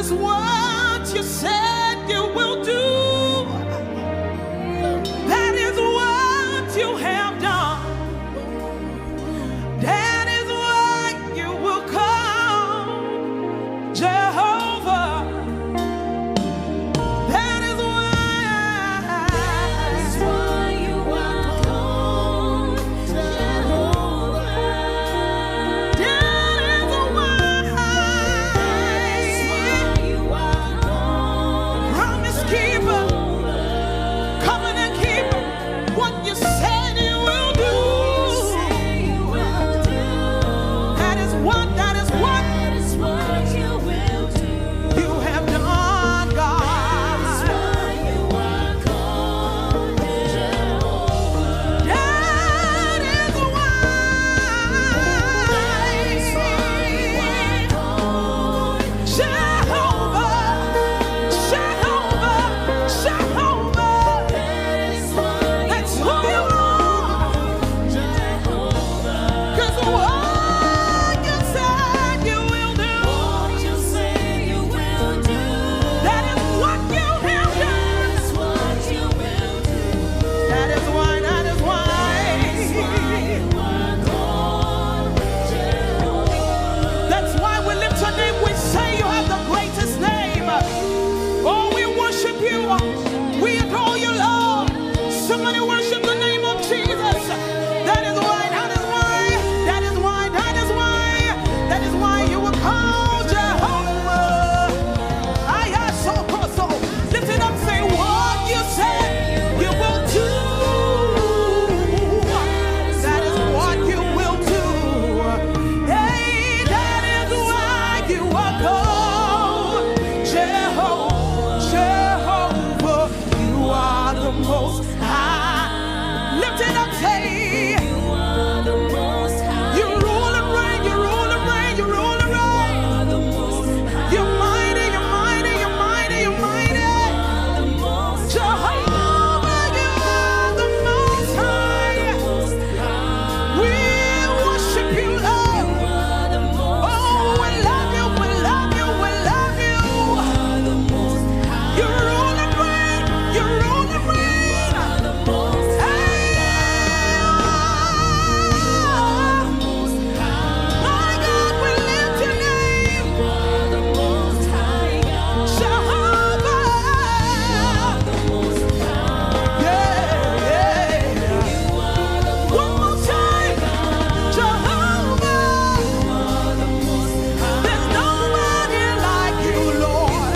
is what you said you will do. That is what you have done. That is what you will call Jehovah. That is why you are called Jehovah. That is why you are called Promise Keeper, Covenant Keeper. What you said you will do. That is what you will do. You have done, God. That is why you are called Jehovah. That is why you are called Jehovah. Jehovah. Jehovah. That's who you are. Cause what you said you will do. That is what you have done. That is why That's why we lift your name. We say you have the greatest name. Oh, we worship you. We adore you, Lord. Somebody worship the name of Jesus. That is why you were called Jehovah. So. Lift it up, say what you said you will do. That is what you will do. Hey, that is why you are called Jehovah. Jehovah, you are the most high. Lift it up, say you are the most high. You rule and reign, you rule and reign, you rule and reign. You're mighty, you're mighty, you're mighty, you're mighty. Jehovah, you are the most high. We worship you, Lord. Oh, we love you, we love you, we love you. You rule and reign, you rule and reign. Hey, my God, we lift your name. Jehovah. One more time. Jehovah. There's nobody like you, Lord.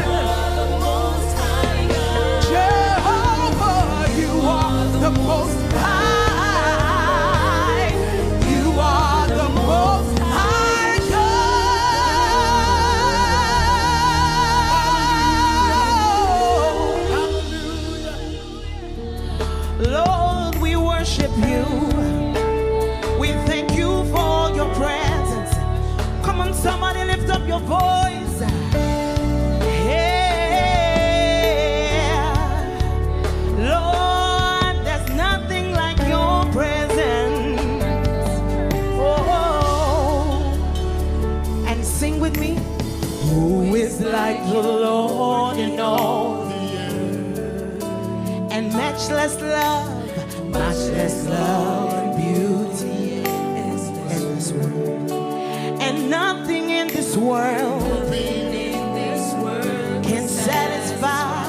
Jehovah, you are the most high. You are the most high God. Lord, we worship you. We thank you for your presence. Come on, somebody lift up your voice. Yeah. Lord, there's nothing like your presence. Oh, and sing with me. Who is like the Lord in all the earth? And matchless love and beauty in this world. And nothing in this world can satisfy,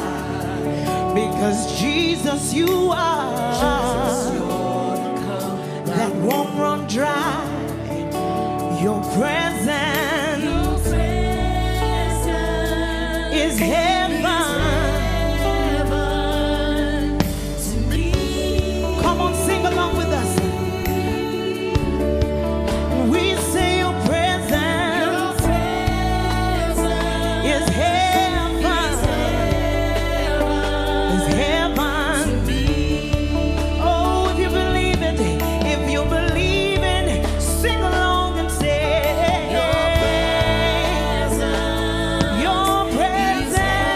because Jesus, you are that won't run dry. Your presence is heaven. Come on, sing along with us. We say your presence is heaven. Is heaven. Oh, if you believe it, sing along and say your presence.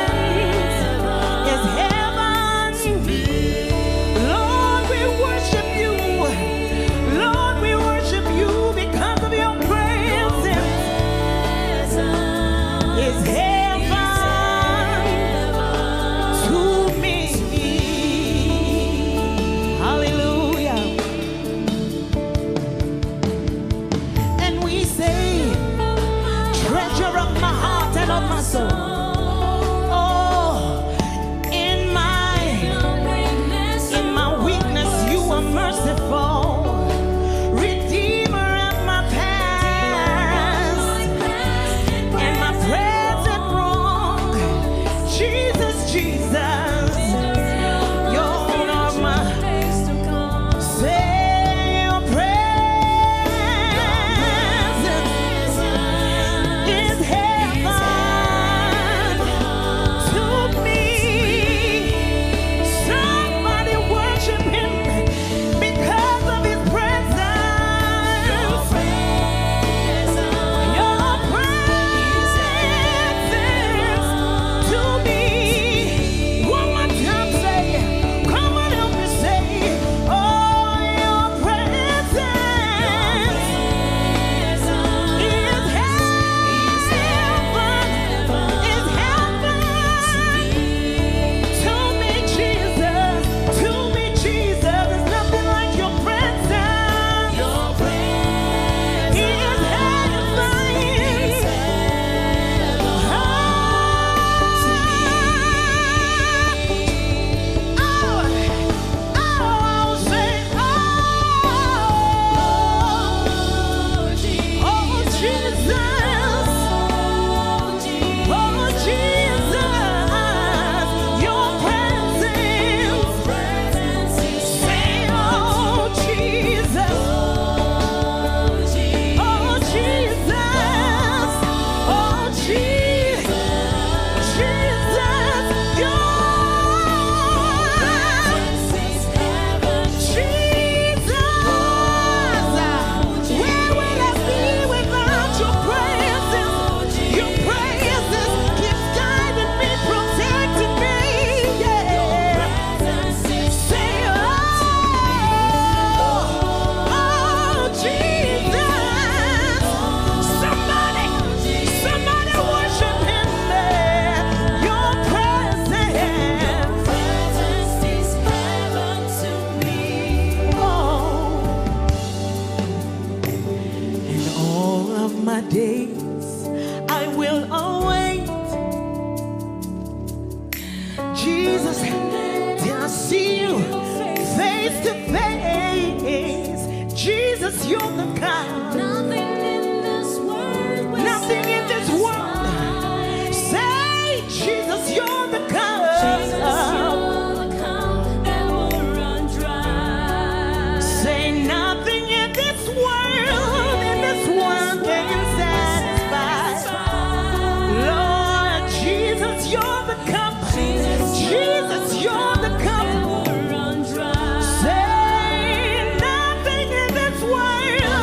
Say nothing in this world.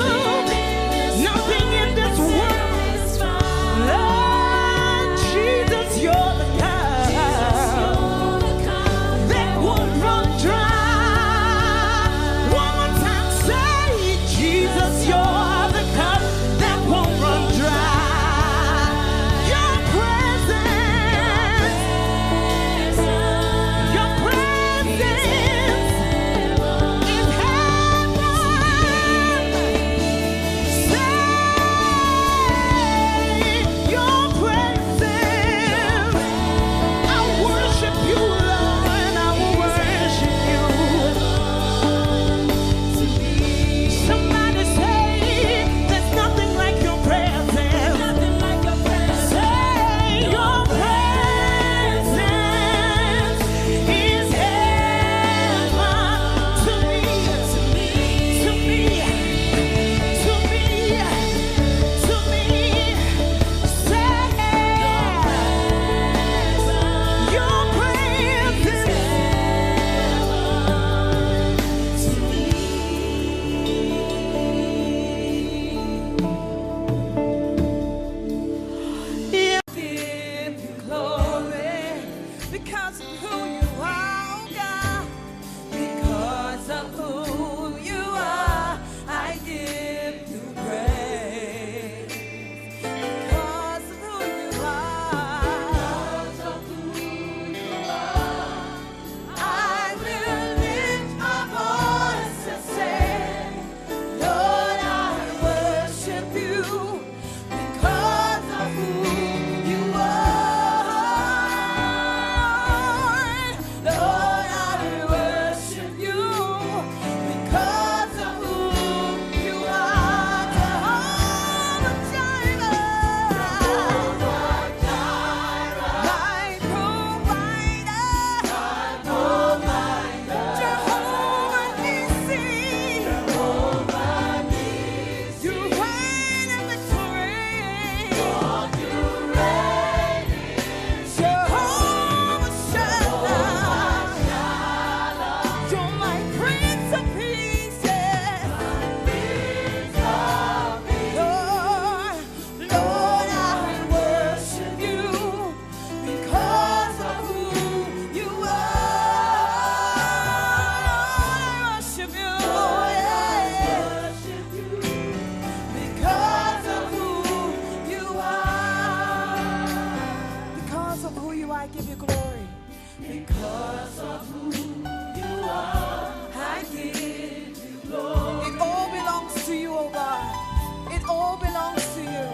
belongs to you.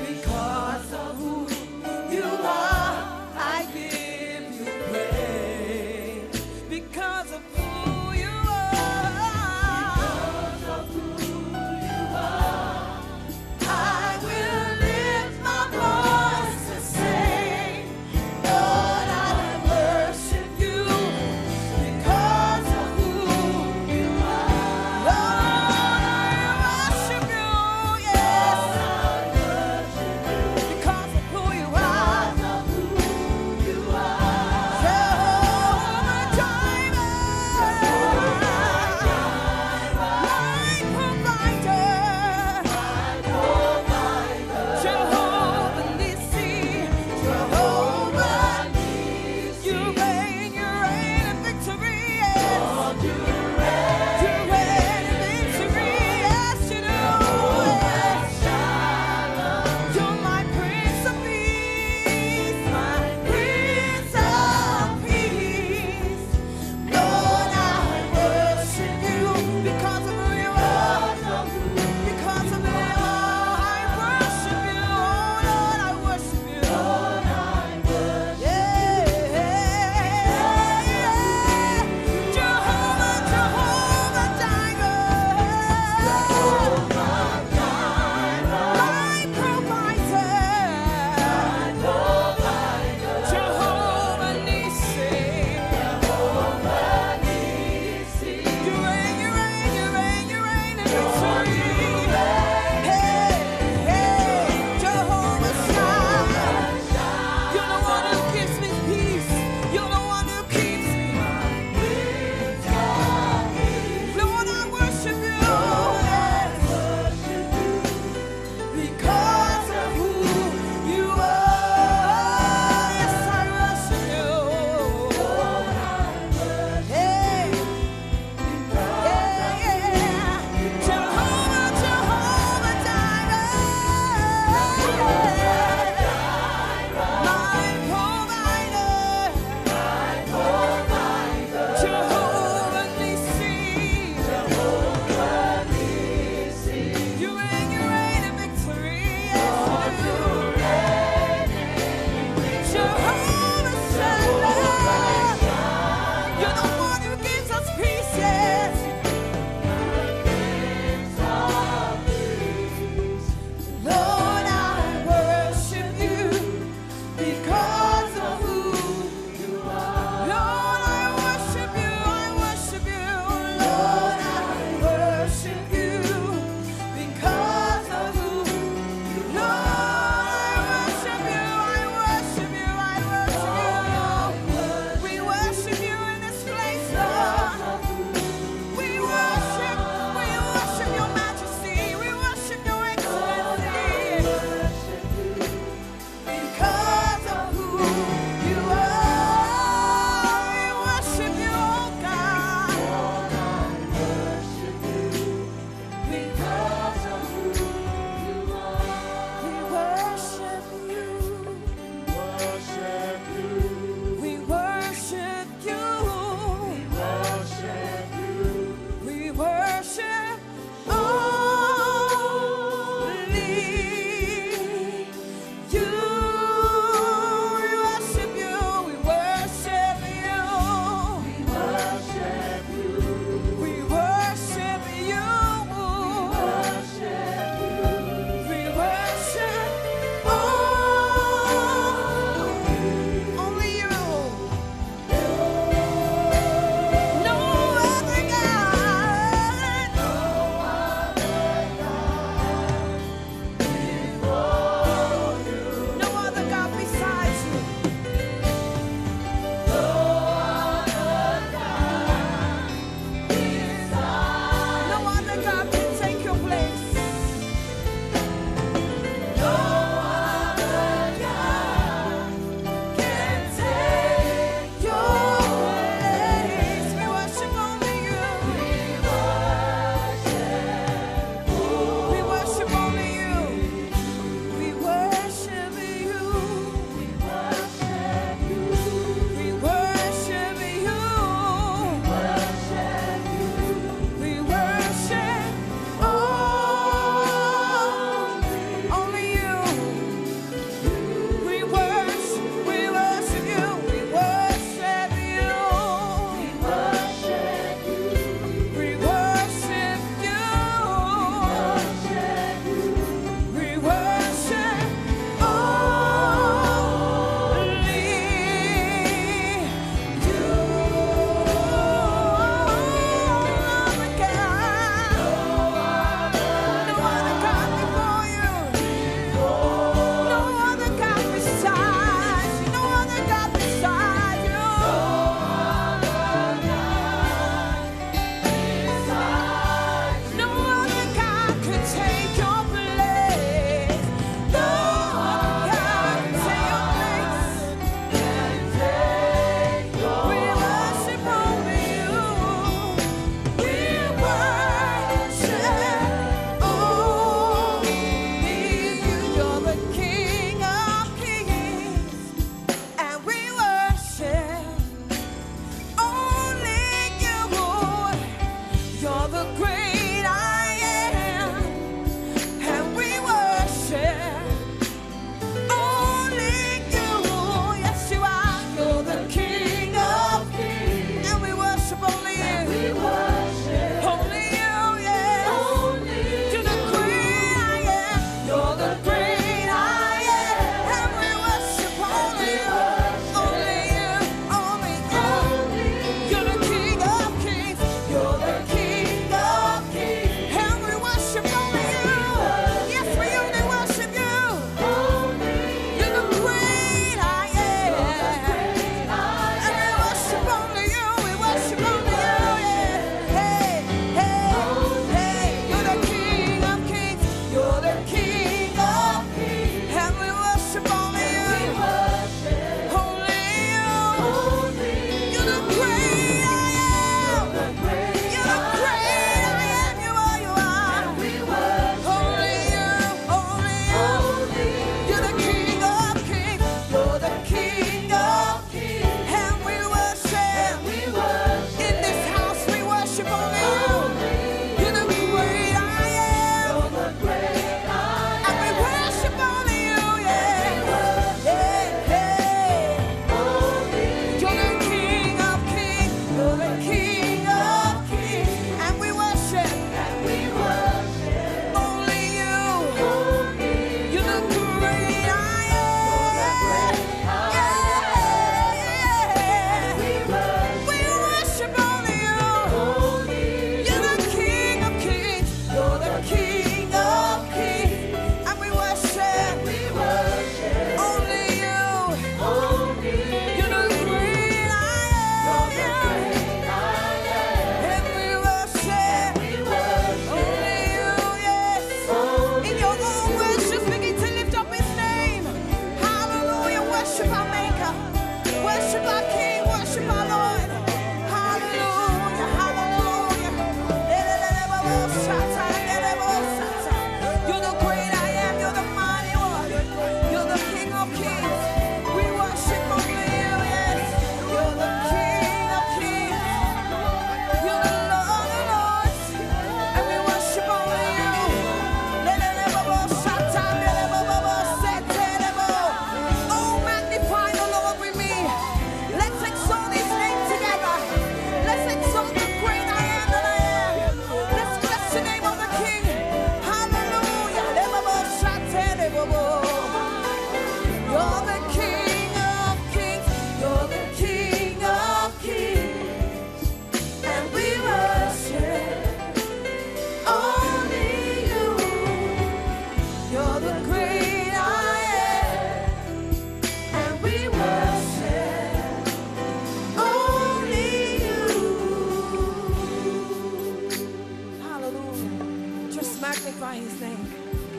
Because of who you are, I give you praise. Because of who you are. Because of who you are, I will lift my voice to sing. Lord, I worship you because of who you are. Lord, I worship you, yes.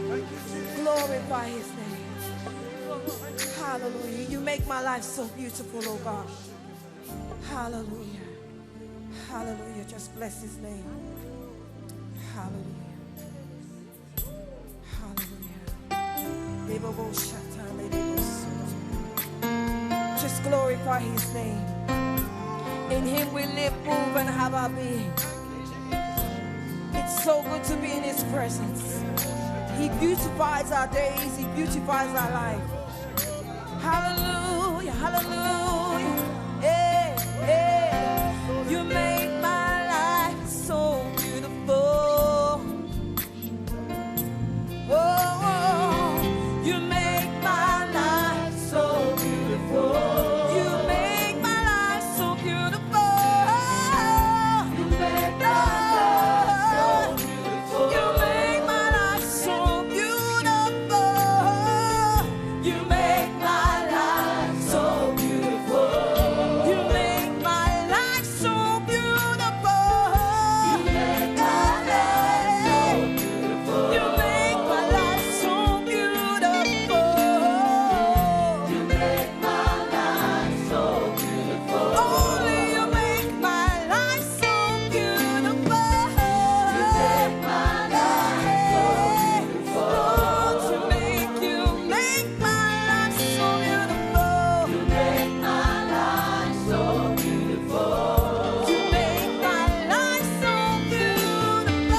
Glorify his name. Hallelujah. You make my life so beautiful, oh God. Hallelujah. Hallelujah. Just bless his name. Hallelujah. Hallelujah. Just glorify his name. In him we live, move, and have our being. It's so good to be in his presence. He beautifies our days. He beautifies our life. Hallelujah. Hallelujah. Hey, hey. You make my life so beautiful. Oh, you make my life so beautiful. You make my life so beautiful. You make my life so beautiful. You make my life so beautiful. You make my life so beautiful. You make my life so beautiful. You make my life so beautiful. You make my life so beautiful. You make my life so beautiful. Only you make my life so beautiful. You make my life so beautiful. Lord, you make my life so beautiful. You make my life so beautiful. You make my life so beautiful.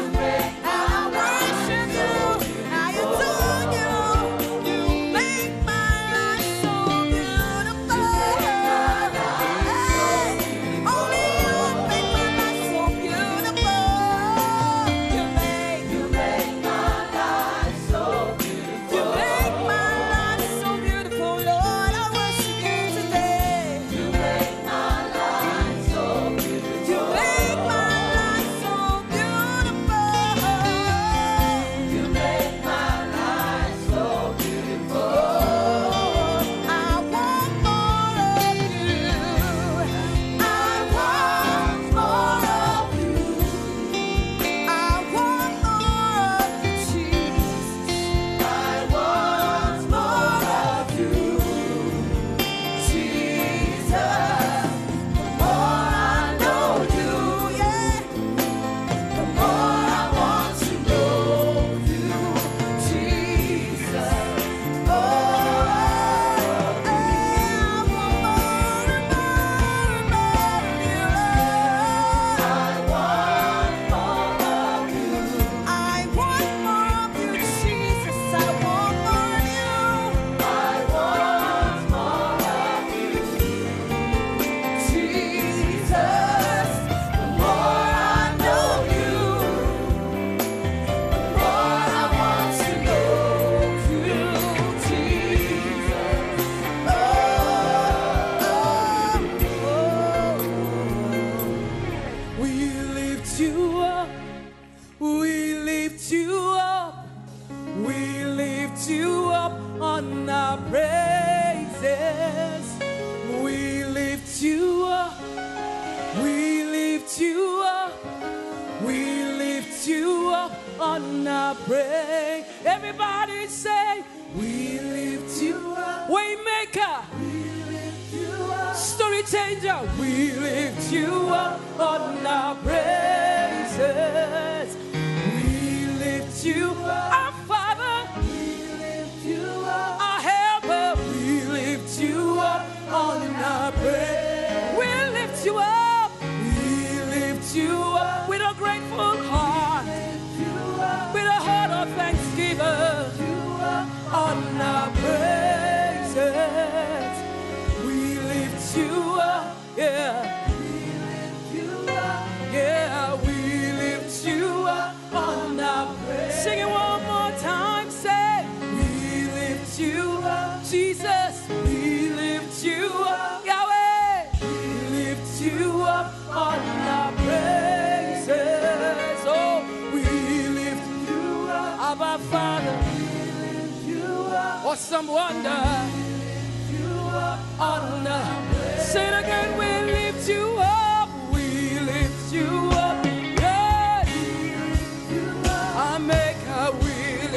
And I worship you. I adore you. You make my life so beautiful. Only you make my life so beautiful. You make my life so beautiful. You make my life so beautiful, Lord. I worship you today. You make my life so beautiful. You make my life so beautiful. You make my life so beautiful. I want more of you. I want more of you. I want more of you, Jesus. I want more of you, Jesus. The more I know you, yeah, the more I want to know you, Jesus. Oh, I want more and more and more of you. I want more of you. I want more of you, Jesus. I want more of you. I want more of you, Jesus. The more I know you, the more I want to know you, Jesus. We lift you up. We lift you up. We lift you up on our praises. We lift you up. We lift you up. We lift you up on our praise. Everybody say, we lift you up. Waymaker. Story changer, we lift you up on our praises. We lift you up, our Father. We lift you up, our helper. We lift you up on our praise. We lift you up. We lift you up with a grateful heart. With a heart of thanksgiving on our praises. We lift you up, yeah. We lift you up, yeah. We lift you up on our praise. Sing it one more time, say, we lift you up, Jesus. We lift you up, Yahweh. We lift you up on our praises. Oh, we lift you up, our Father. We lift you up, awesome wonder. On say it again, we lift you up, we lift you up, yeah. I make a will.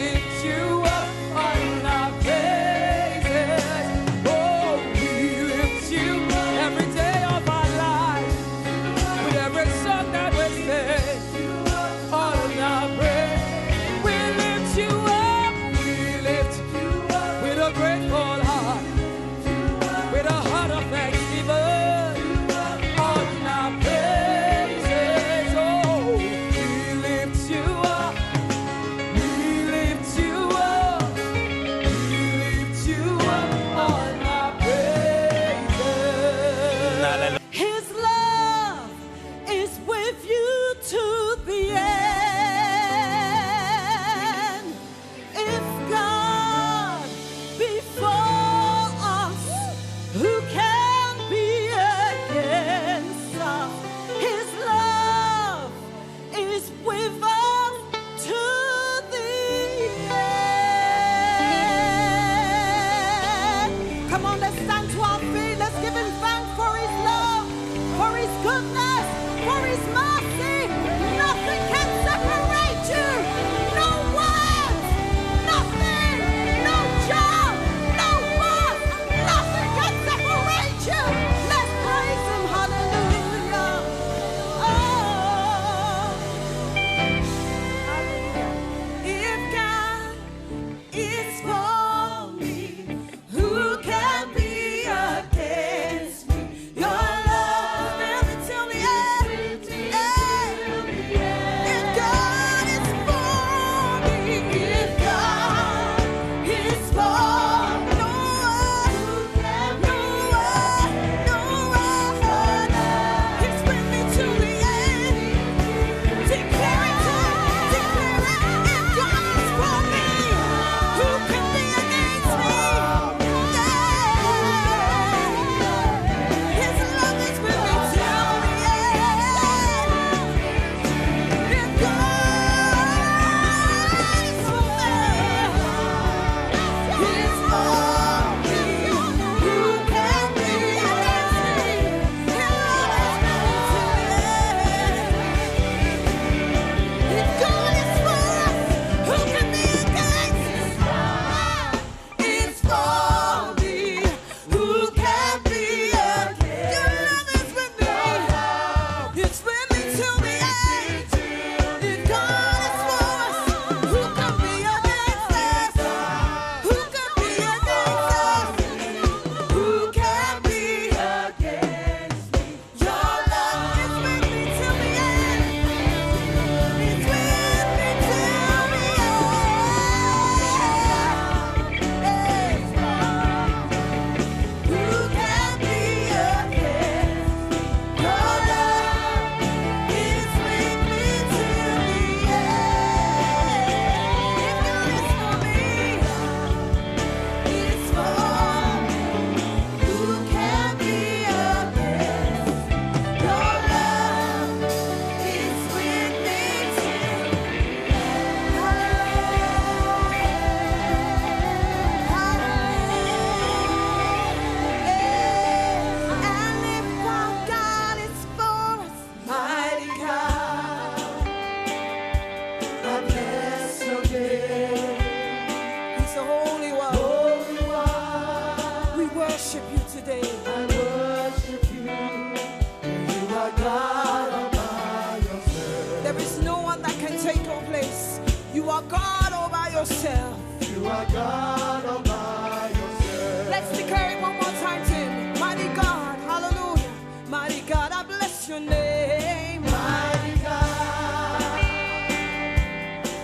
yourself. You are God all by yourself. Let's declare it one more time to him. Mighty God, hallelujah. Mighty God, I bless your name. Mighty God,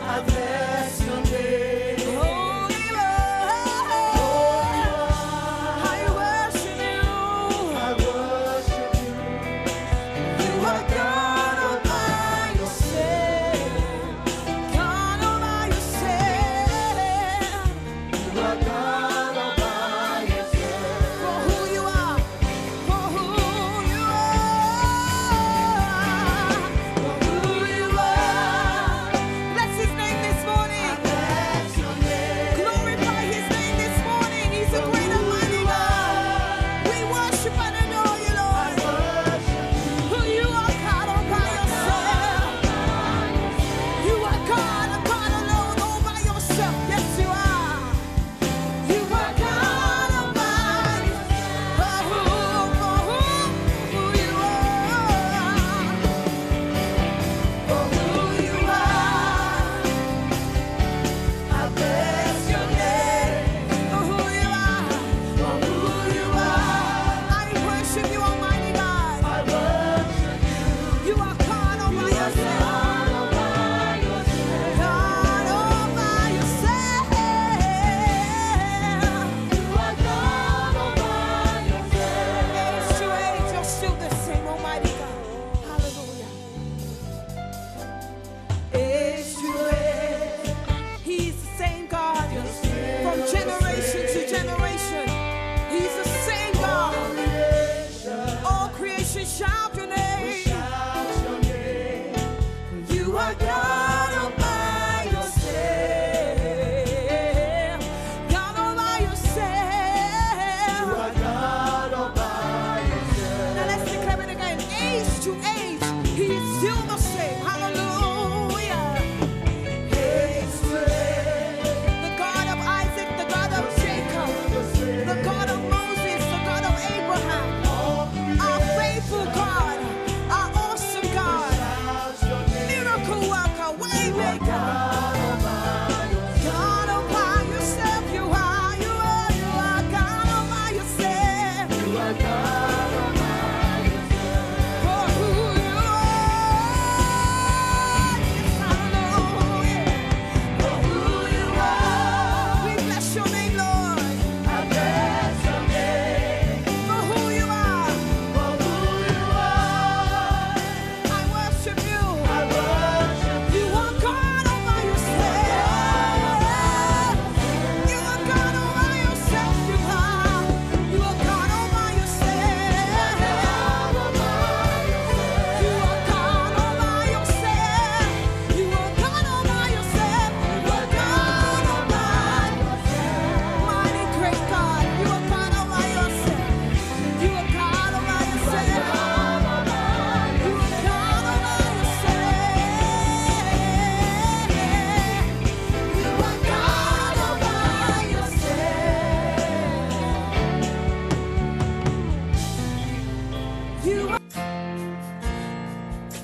I bless your name. Holy Lord, I worship you. I worship you. You are God all by yourself. God all by yourself. You are God all by yourself. For who you are, for who you are, for who you are. Bless his name this morning. Bless your name. Glorify his name this morning. He's a great and mighty God. We worship and adore you, Lord. Who you are, God all by yourself. You are God and God alone all by yourself. Yes, you are. You are God all by yourself. For who you are. For who you are. I bless your name. For who you are. For who you are. I worship you, Almighty God. I worship you. You are God all by yourself. God all by yourself. God all by yourself. You are God all by yourself. Age to age, you're still the same, Almighty God. Hallelujah. Age to age, He's the same God. From generation to generation, He's the same God. All creation shout your name. Shout your name. You are God all by yourself. God all by yourself. You are God all by yourself. Now let's declare it again. Age to age, He is still the same. Hallelujah. Age to age. The God of Isaac, the God of Jacob, the God of Moses, the God of Abraham, our faithful God, our awesome God, Shout your name. miracle worker, way maker. God all by yourself, you are God all by yourself. You are God all by yourself. For who you are, yes, hallelujah. For who you are, we bless your name, Lord. I bless your name. For who you are, For who you are. I worship you. I worship You are God all by yourself. You are God all by yourself. You are God all by yourself. You are God all by yourself. You are God all by yourself. You are God all by yourself. Mighty great God, you are God all by yourself. You are God all by yourself. You are God all by yourself. You are God all by yourself.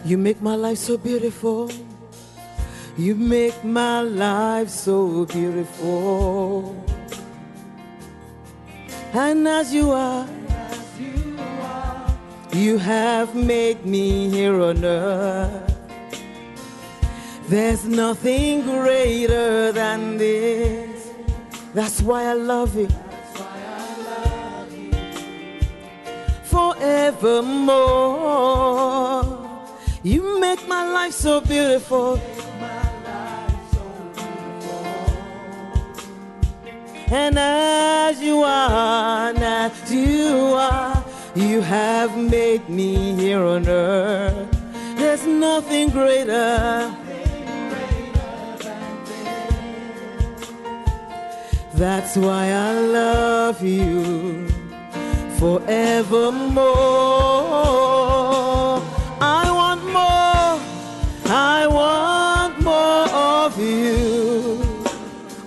You make my life so beautiful. You make my life so beautiful. And as you are, you have made me here on earth. There's nothing greater than this. That's why I love you. Forevermore. You make my life so beautiful. And as you are, you have made me here on earth. There's nothing greater. That's why I love you forevermore. I want more. I want more of you.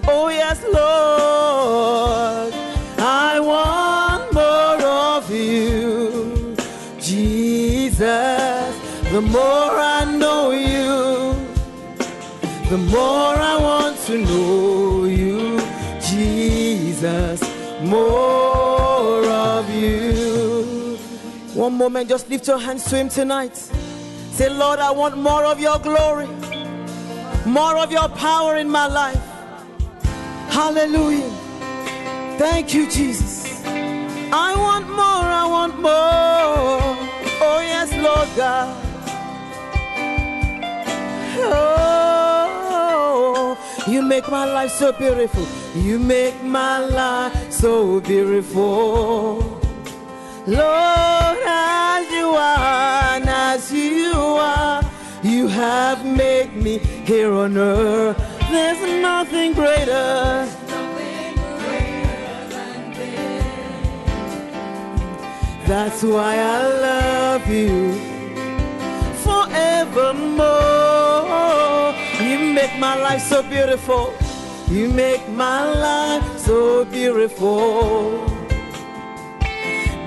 Oh yes, Lord. I want more of you, Jesus. The more I know you, the more I want to know more of you. One moment, just lift your hands to him tonight. Say, Lord, I want more of your glory, more of your power in my life. Hallelujah. Thank you, Jesus. I want more, I want more. Oh yes, Lord God. Oh, you make my life so beautiful. You make my life so beautiful. Lord, as you are, and as you are, you have made me here on earth. There's nothing greater. That's why I love you forevermore. You make my life so beautiful. You make my life so beautiful.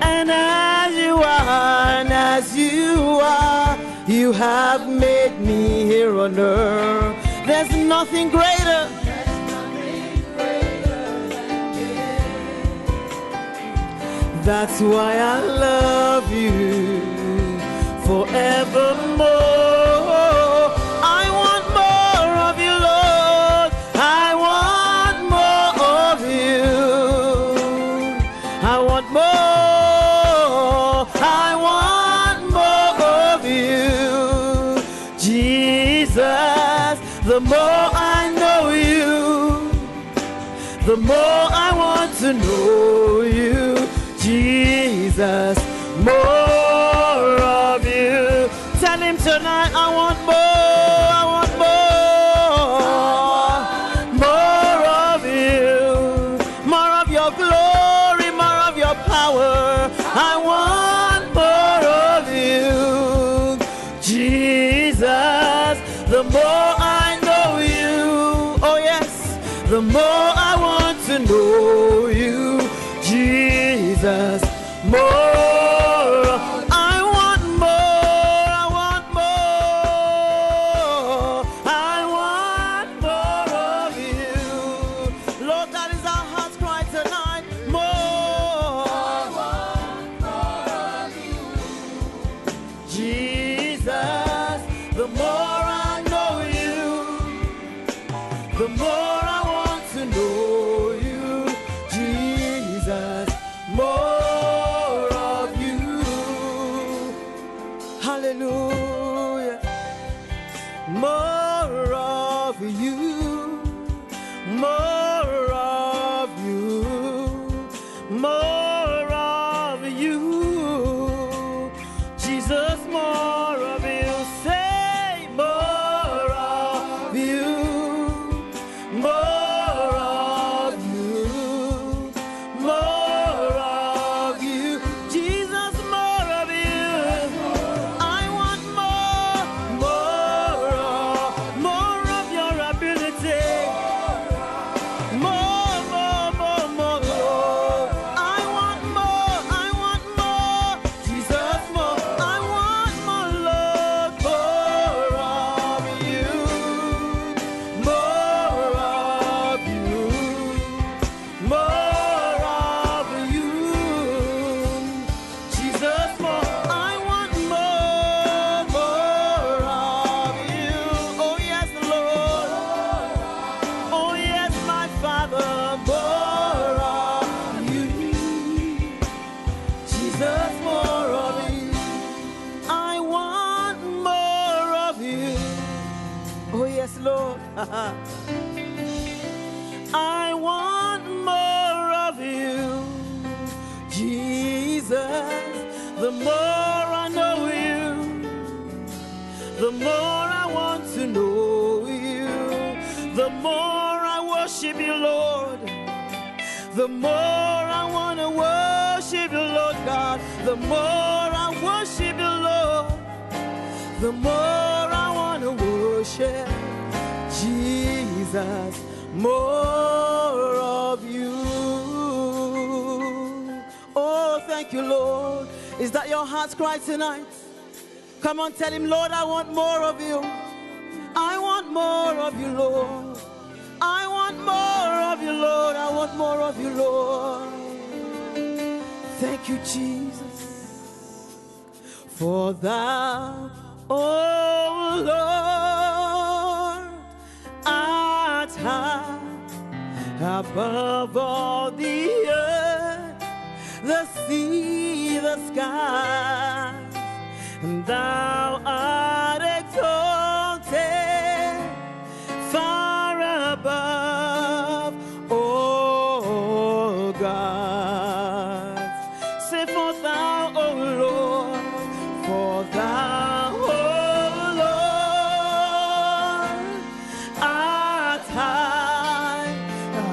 And as you are, and as you are, you have made me here on earth. There's nothing greater. That's why I love you forevermore. I want more of you, Lord. I want more of you. I want more. I want more of you. Jesus, the more I know you, the more I want to know you. Jesus, more of you. Tell him tonight, I want more, I want more. More of you, more of your glory, more of your power. I want more of you. Jesus, the more I know you, oh yes, the more I want to know you. Jesus, more. I want more. I want more. I want more of you. Lord, that is our heart's cry tonight. More. I want more of you. Jesus, the more I know you, the more I want to know you. More of you. Hallelujah. More of you. More of you. More of you. Jesus, more of you. Say more of you. More of you. More of you. Jesus, more of you. I want more of your ability. More, Lord. I want more. Jesus, more. I want more, Lord. More of you. More of you. More of you. Jesus, more. I want more of you. Oh yes, Lord. Oh yes, my Father. More of you. Jesus, more of you. I want more of you. Oh yes, Lord. I want more of you. Jesus, the more I know you, the more I want to know you, the more I worship you, Lord, the more I want to worship you, Lord God, the more I worship you, Lord, the more I want to worship Jesus, more of you. Oh, thank you, Lord. Is that your heart's cry tonight? Come on, tell him, Lord, I want more of you. I want more of you, Lord. I want more of you, Lord. I want more of you, Lord. Thank you, Jesus, for thou, O Lord, art high above all the earth, the sea, the skies, and thou art exalted far above all gods. Say, for thou, O Lord, for thou, O Lord, art high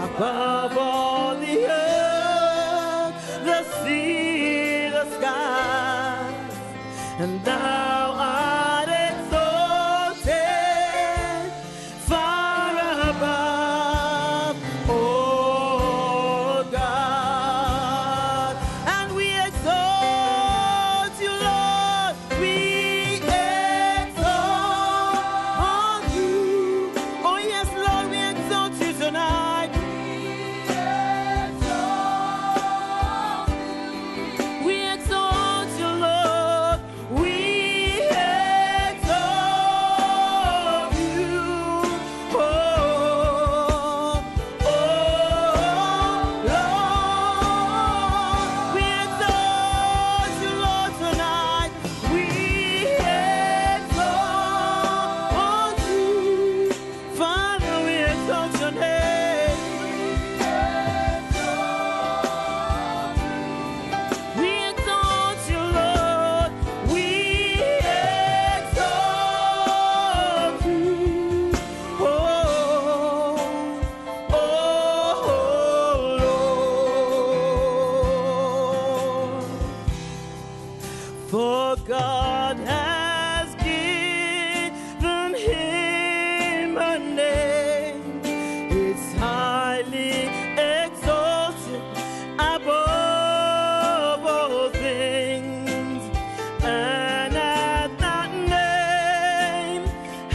above all the earth, the sea, the skies, and thou art exalted far above, oh God. And we exalt you, Lord, we exalt you. Oh yes, Lord, we exalt you tonight. We exalt you, Lord. We exalt you. Oh, oh, Lord. We exalt you, Lord, tonight. We exalt you. Father, we exalt your name. We exalt you, Lord. We exalt you. Oh, Lord. For God has given him a name. It's highly exalted above all things. And at that name,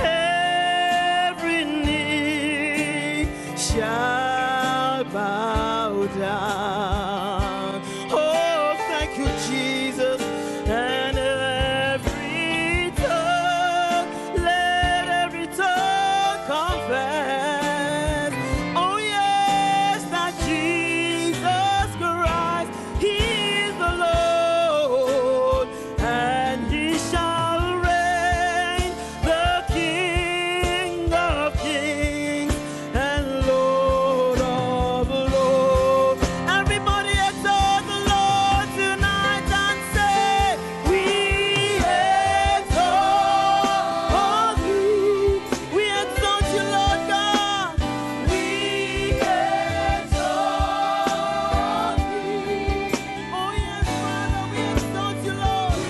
every knee shall bow down. Oh, thank you, Jesus. And every tongue, let every tongue confess. Oh yes, that Jesus Christ, He is the Lord, and He shall reign, the King of kings and Lord of lords. Everybody exalt the Lord tonight and say, we exalt you. We exalt you, Lord God. We exalt you. Oh yes, Father, we exalt you, Lord. We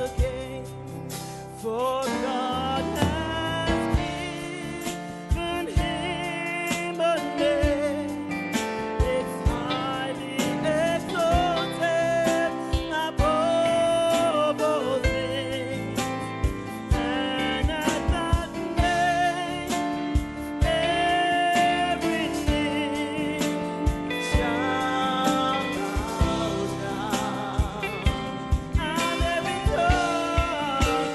again, for God has given him a name. It's highly exalted above all things. And at that name, every knee shall bow down, and every tongue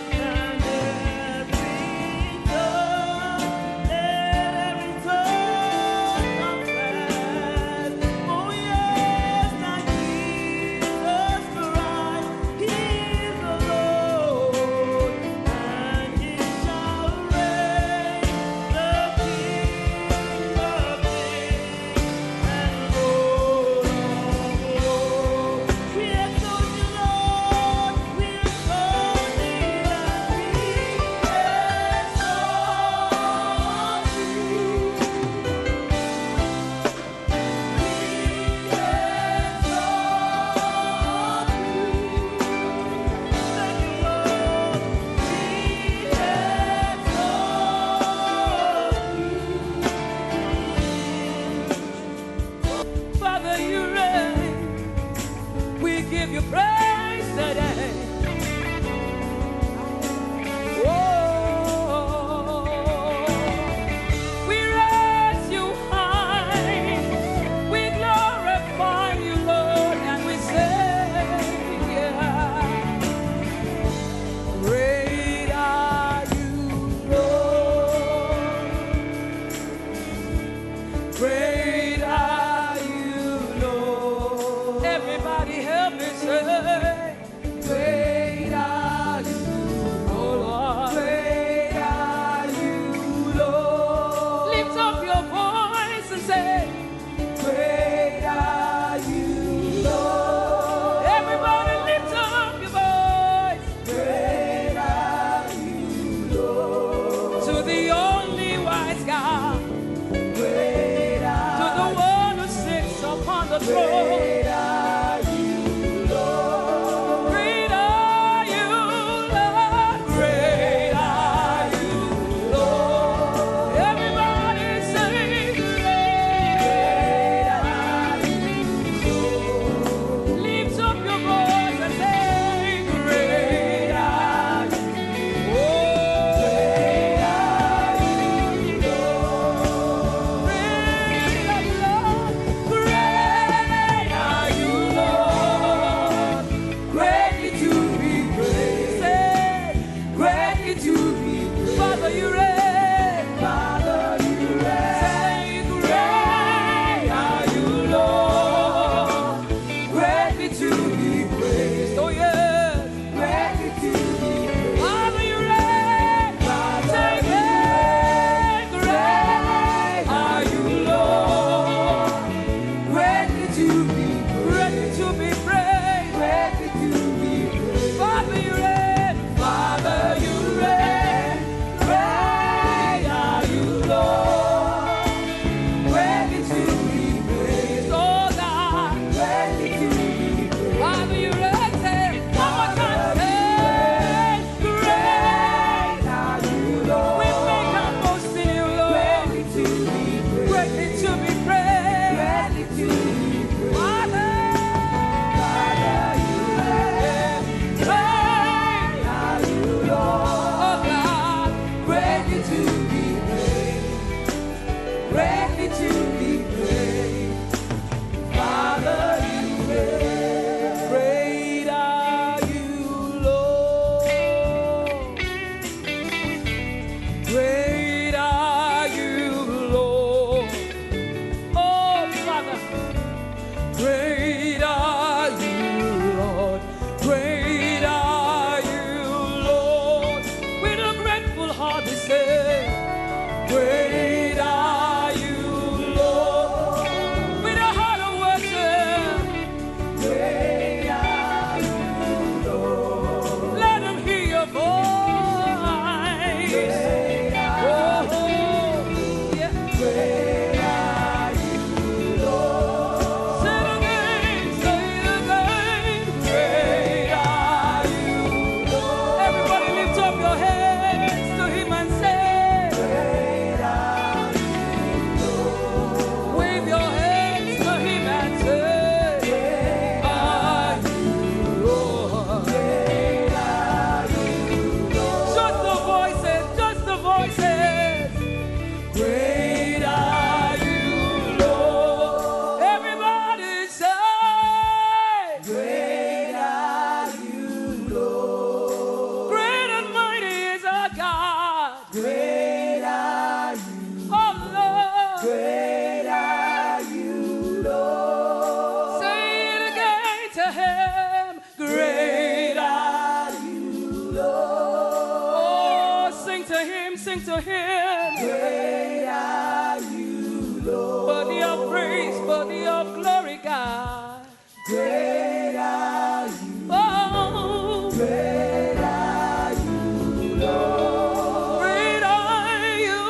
to Him. Great are you, Lord. Worthy of praise, worthy of glory, God. Great are you. Oh, Great are you, Lord. great are you,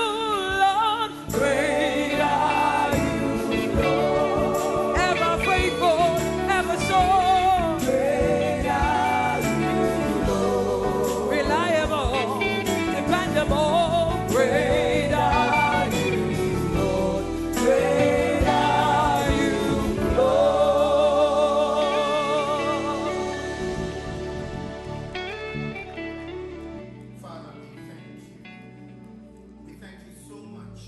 Lord. Great are you, Lord. Ever faithful, ever so Great are you, Lord. reliable, dependable. Great are you, Lord. Great are you, Lord. Father, we thank you. We thank you so much.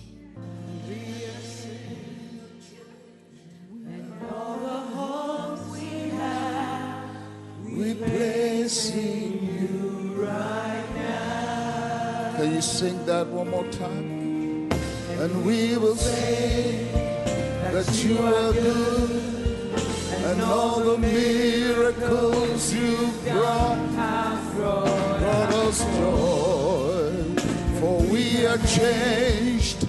We blessing you right now. Can you sing that one more time? And we will say that you are good, and all the miracles you've brought us joy. For we are changed,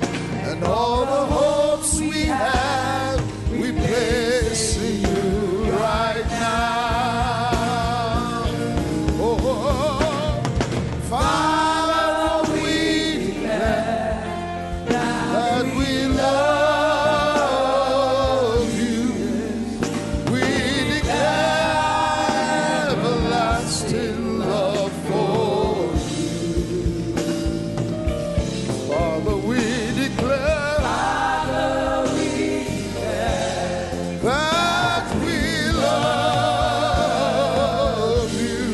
and all the hopes we have, we place in you right now. Oh, Father, we declare that we love you. We declare everlasting love for you. Father, we declare that we love you.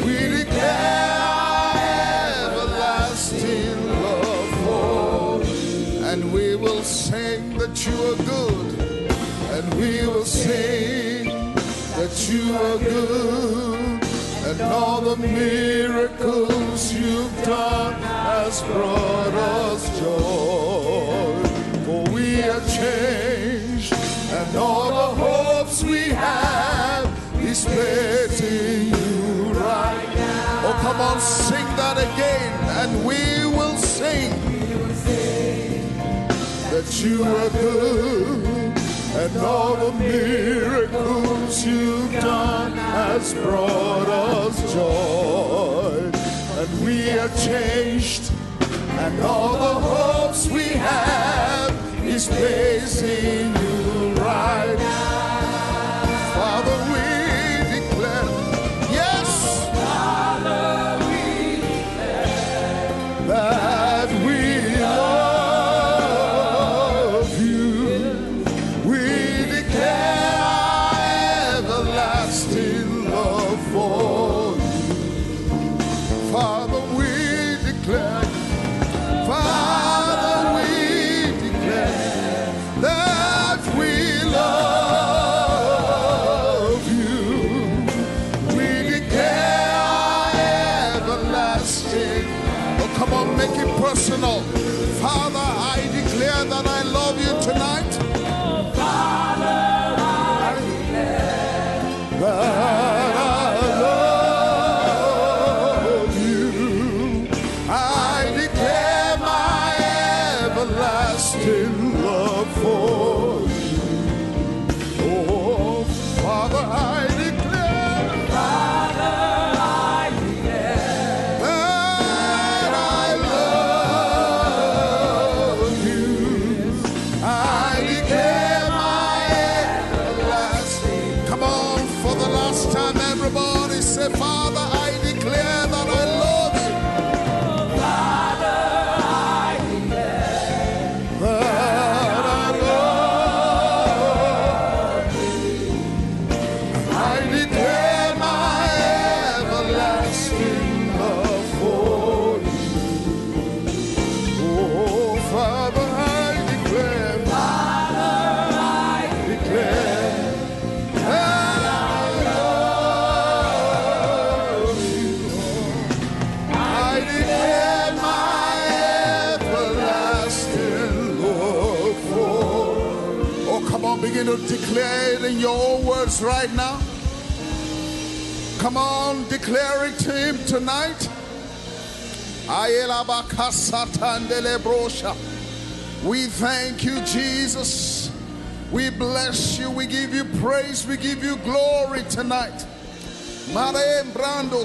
We declare everlasting love for you. And we will sing that you are good. And we will sing that you are good. And all the miracles you've done has brought us joy. For we are changed, and all the hopes we have is placed in you right now. Oh, come on, sing that again, and we will sing that you are good, and all the miracles you've done has brought us joy. And we are changed, and all the hopes we have is placed in you right now. Father, we declare, yes, Father, we declare that we love you. We declare everlasting love for you. Father, we declare, Father, we declare that we love you. We declare everlasting. Oh, come on, make it personal. Father, I declare that I love you tonight. Father, I declare that I love you. I declare my everlasting love for you. Oh, Father, I declare, Father, I declare that I love you. I declare my everlasting. Come on, for the last time, everybody say, Father, I declare that I love you. Begin to declare it in your own words right now. Come on, declare it to him tonight. We thank you, Jesus. We bless you. We give you praise. We give you glory tonight. Makando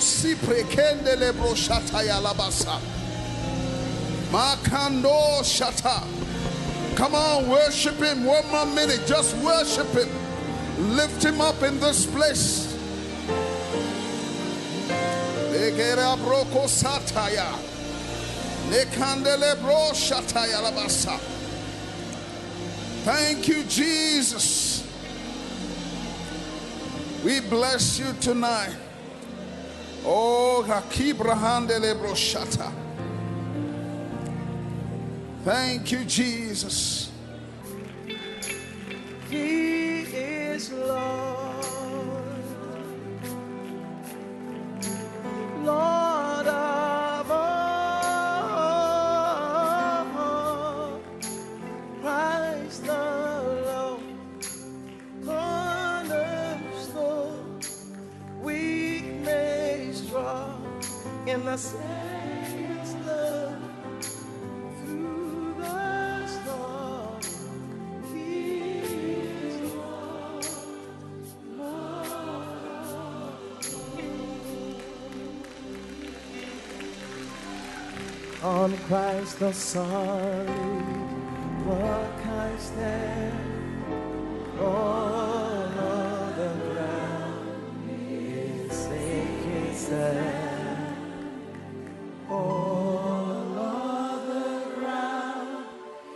shata. Come on, worship him. 1 more minute. Just worship him. Lift him up in this place. Thank you, Jesus. We bless you tonight. Oh, thank you, Jesus. He is Lord, Lord of all. Christ alone, cornerstone, weak made strong in the saints' love. Through the storm, He is Lord, Lord. On Christ the solid rock I stand, all of the ground is sinking sand. All of the ground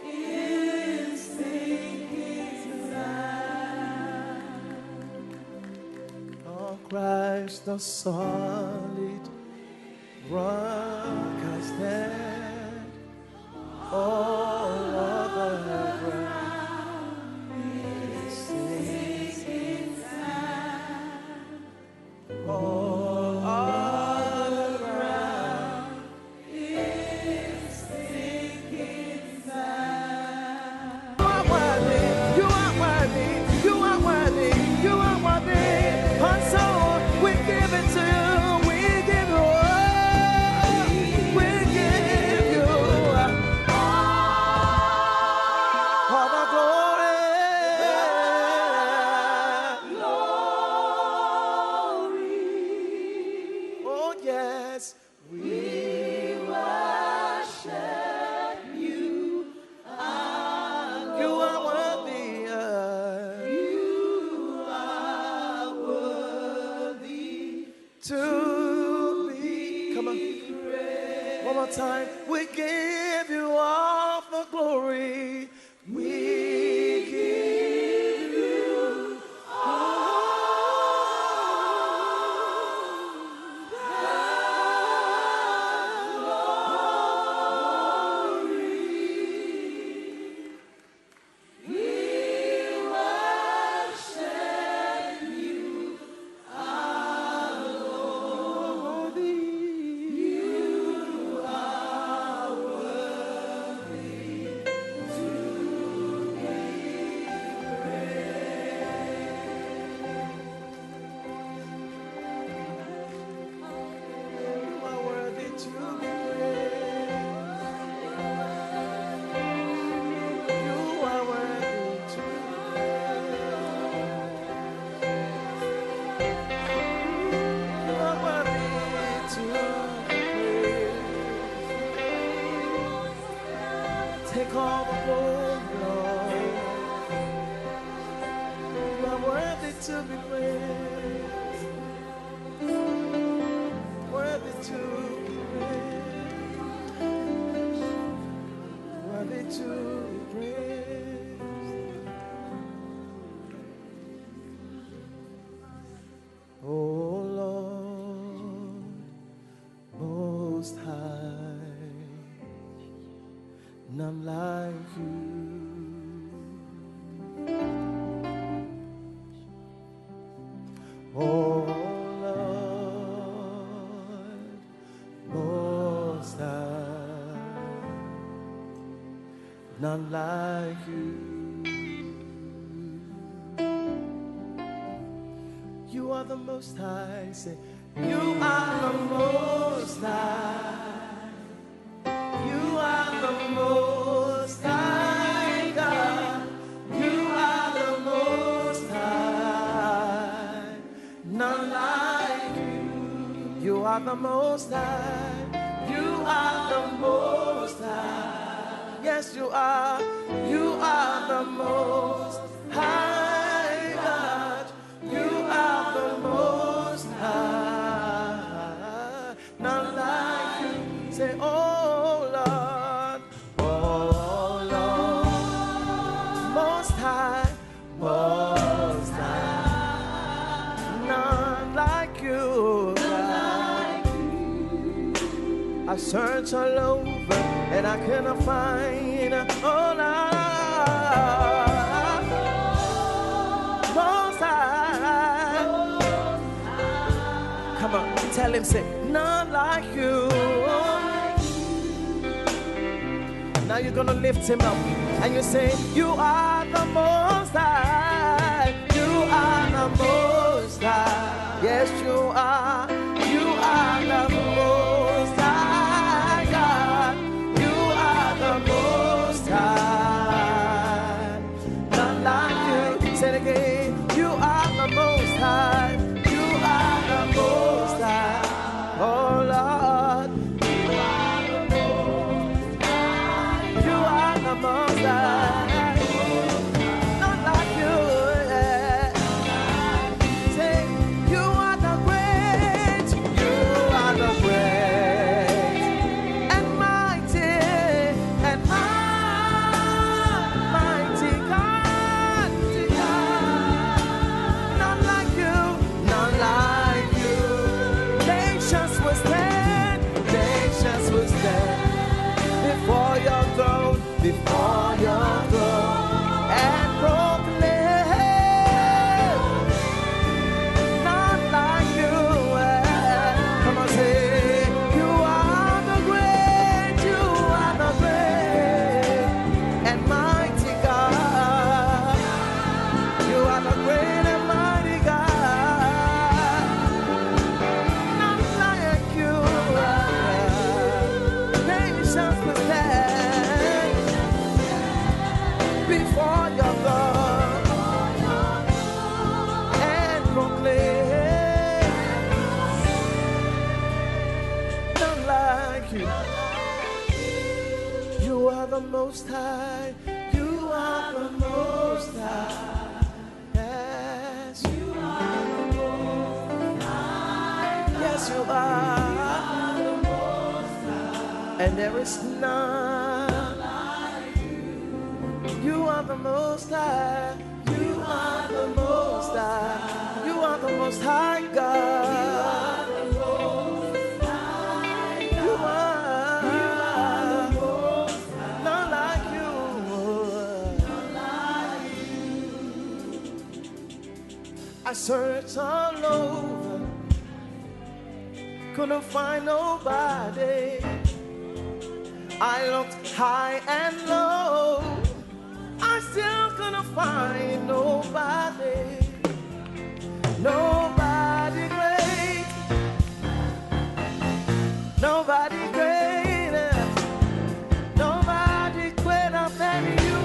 is sinking sand. On Christ the solid rock I stand, all of the ground is sinking sand. All of the ground is sinking sand. You are worthy, you are worthy, you are worthy, you are worthy. And so we give it to you, we give you all, we give you all the glory. Oh yes, we worship you. You are worthy. You are worthy to be. Come on. One more time. We give you all the glory. We give you all the glory. We worship you, our Lord. You are worthy to be praised. You are worthy to be praised. You are worthy to be praised. You are worthy to be praised. Take all the glory, Lord. You are worthy to be praised. Worthy to be praised. Worthy to be praised. Oh Lord, Most High, none like you. Oh Lord, Most High, none like you. You are the Most High. Say, you are the Most High. are the most high. You are the most high. Yes, you are. You are the most high God. You are the most high. None like you. Say, oh Lord. Oh Lord. Most high. Most high. None like you. I searched all over and I couldn't find oh Lord, most high. Come on, tell him, say, none like you. Now you're gonna lift him up and you say, you are the most high. You are the most high. Yes, you are. You are the most high. Say it again. You are the most high. You are the most high. Oh Lord. You are the most high. You are the most high. Not like you. Yeah. Say, you are the great. You are the great and mighty and mighty God. Before your throne, and proclaim, not like you. Come on, say, you are the great, you are the great and mighty God. You are the great and mighty God, not like you. Nations will stand before your throne and proclaim, none like you. You are the most high. You are the most high. Yes, you are the most high. Yes, you are. And there is none like you. You are the most high. You are the most high. You are the most high God. You are the most high. None like you. I searched all over, couldn't find nobody. I looked high and low, I still couldn't find nobody. Nobody great, nobody greater, nobody greater than you.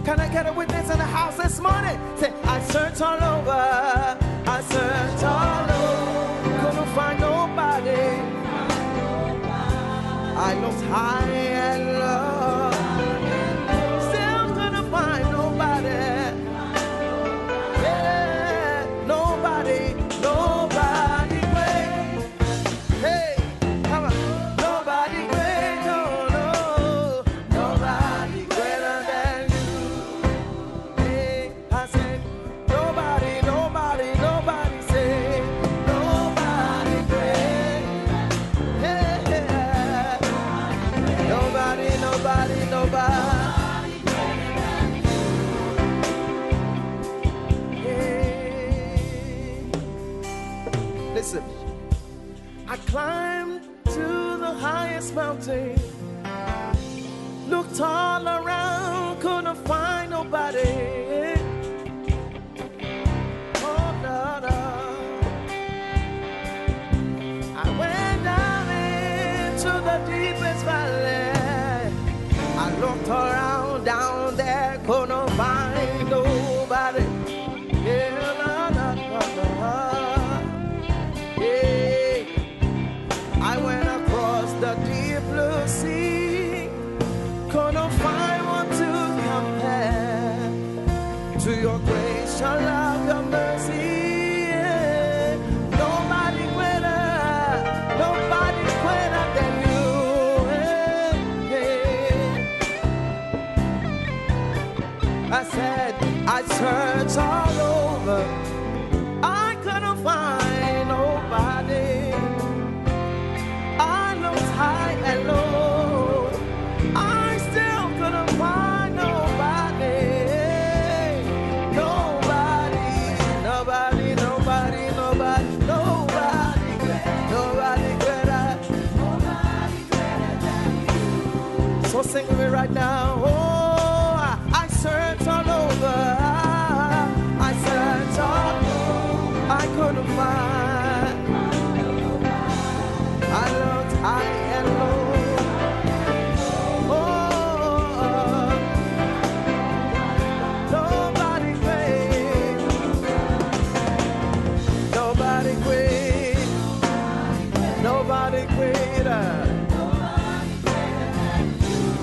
Can I get a witness in the house this morning? Say, I searched all over, I searched all over, couldn't find nobody. I looked high and low, still couldn't find nobody. Yeah, nobody, nobody great. Hey, come on, nobody great, no, no, nobody greater than you. Hey, I said, nobody, nobody, nobody say, nobody great. Hey, nobody, nobody, nobody. Hey. Listen, I climbed to the highest mountain, looked all around, couldn't find nobody. Oh, no, no. I went down into the deepest valley. I looked around down there, couldn't find nobody. Yeah, no, no, no, no. Yeah. your mercy. Yeah. Nobody greater than you. Yeah. I said, I searched all over, I couldn't find nobody. I looked high and low, I still couldn't find nobody. Nobody, nobody, nobody, nobody, nobody, nobody greater. So sing with me right now. Oh, I searched all over, I searched all over, I couldn't find. I looked high and low. Oh, nobody great, nobody great, nobody greater.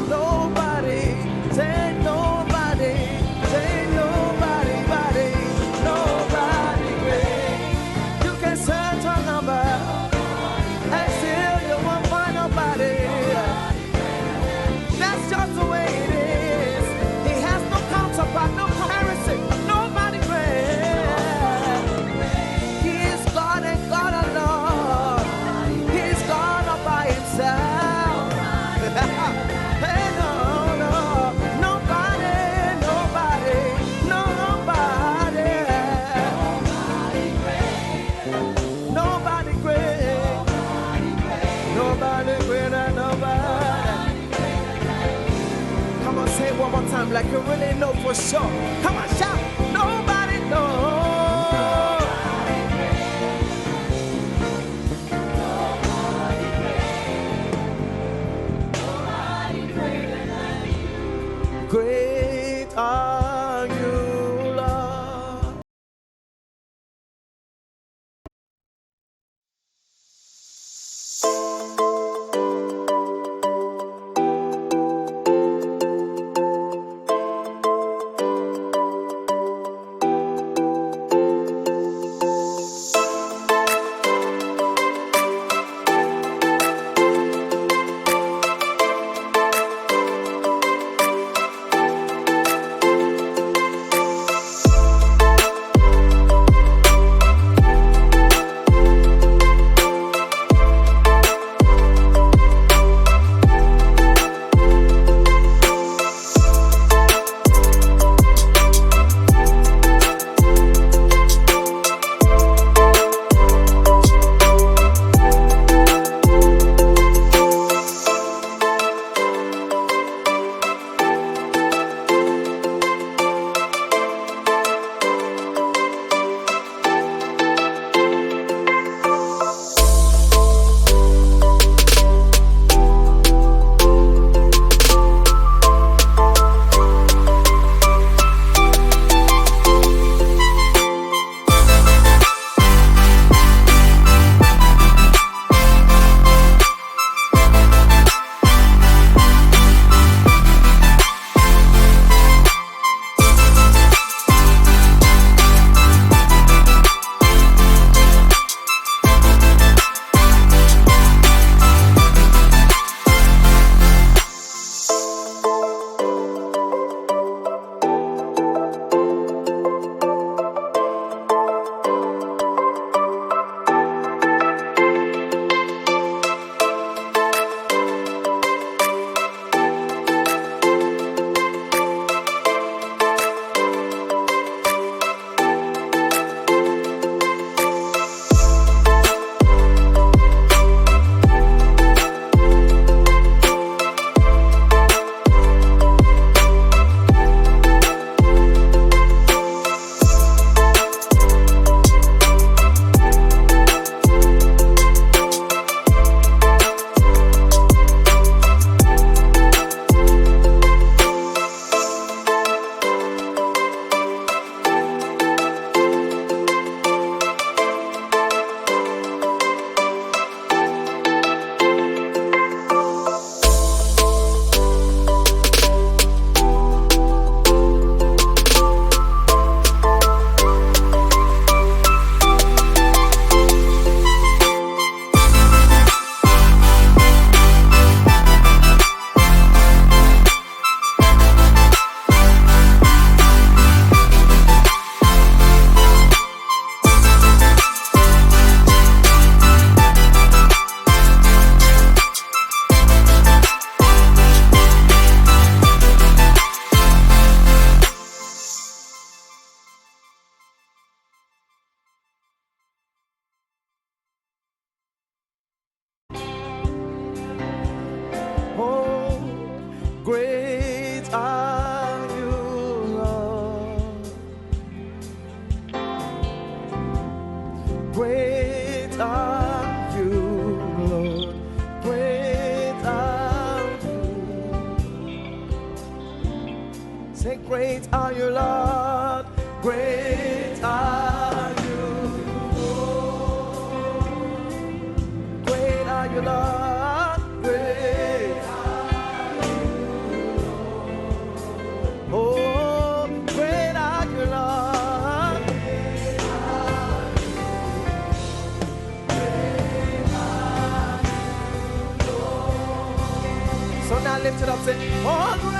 Nobody, say nobody, body, nobody great. You can search a number and still you won't find nobody. That's just the way it is. He has no counterpart, no comparison, nobody great. He is God and God alone. He is God all by himself. Hey, no, no, nobody, nobody, nobody, nobody great, nobody greater, nobody. Come on, say it one more time like you really know for sure. Come on, shout, nobody knows. Great are you, Lord. and lift it up. Say, oh, great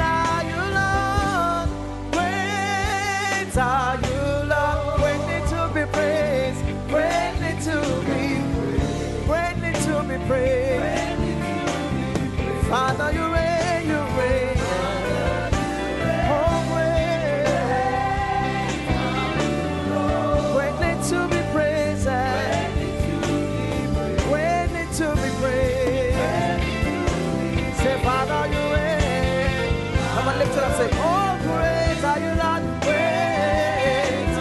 are you, Lord. Great are you, Lord. Greatly to be praised. Greatly to be praised. Greatly to be praised. Father, you reign, you reign. Oh, greatly to be praised. Greatly to be praised. Say, Father, you reign. Come on, lift it up. Say, oh, great are you, Lord. Great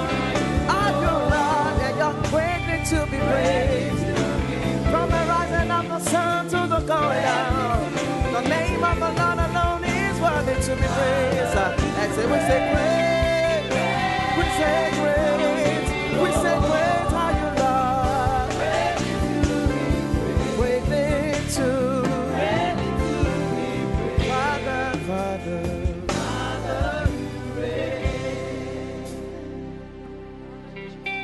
are you, Lord. And you're greatly to be praised. From the rising of the sun to the going down, the name of the Lord alone is worthy to be praised. And say, we say great, we say great, we say great are you, Lord. Greatly to Father, Father,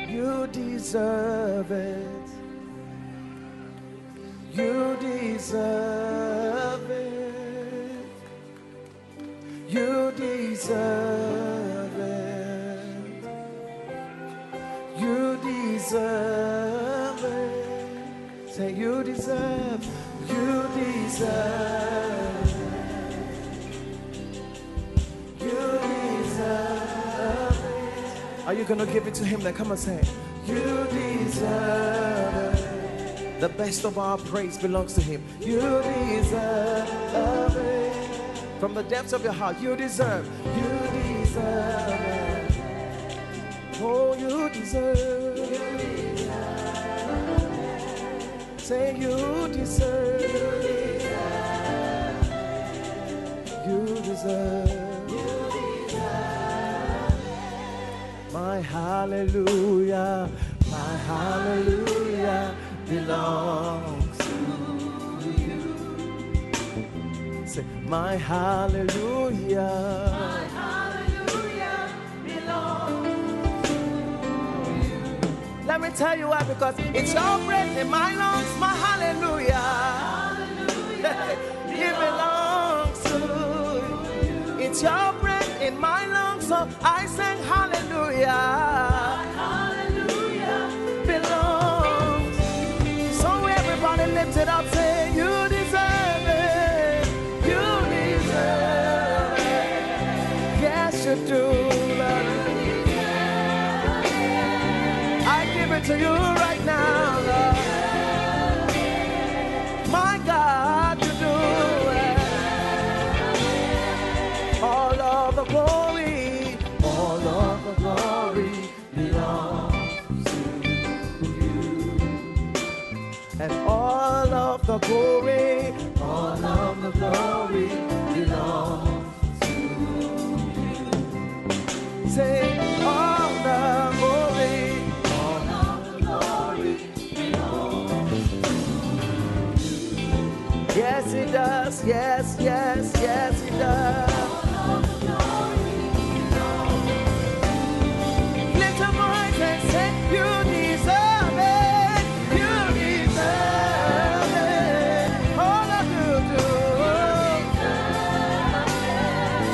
you deserve it. You deserve it. You deserve it. You deserve it. Say you deserve. You deserve. You deserve it. Are you gonna give it to him? Then come and say, you deserve it. The best of our praise belongs to him. You deserve it. From the depths of your heart, you deserve. You deserve it. Oh, you deserve. You deserve it. Say you deserve. You deserve. You deserve. My hallelujah. My hallelujah belongs to you. Say, my hallelujah. My hallelujah belongs to you. Let me tell you why, because it's your breath in my lungs, my hallelujah. Hallelujah it belongs to you. It's your breath in my lungs, so I sing hallelujah. My hallelujah belongs. So everybody lift it up, say you deserve it. You deserve it. Yes, you do, Lord. I give it to you right now, Lord. My God, you do it. All of the glory, all of the glory belongs to you. And all of the glory, all of the glory belongs to you. Say, all the glory, all of the glory belongs to you. Yes, it does. Yes, yes, yes, it does. Lift your voice and say, you deserve it. You deserve it. All of you do.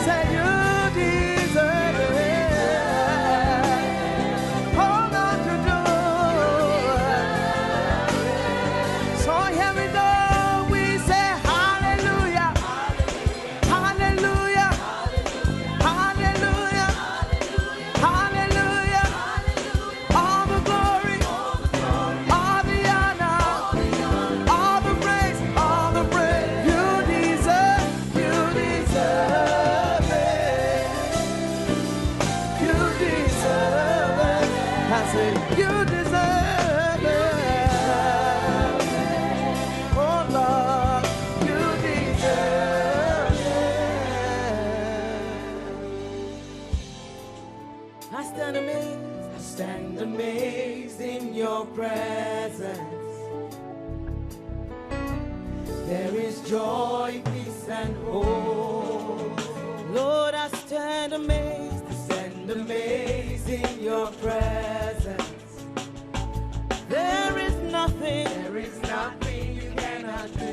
Say you deserve it. All of you do. So here we go. We say hallelujah. Hallelujah. Hallelujah. Hallelujah. All the glory, all the honor, all the praise, all the praise. You deserve it. You deserve it. I say, you deserve it. Oh Lord, you deserve it. I stand amazed in your presence. There is joy, peace, and hope. Lord, I stand amazed in your presence. There is nothing you cannot do.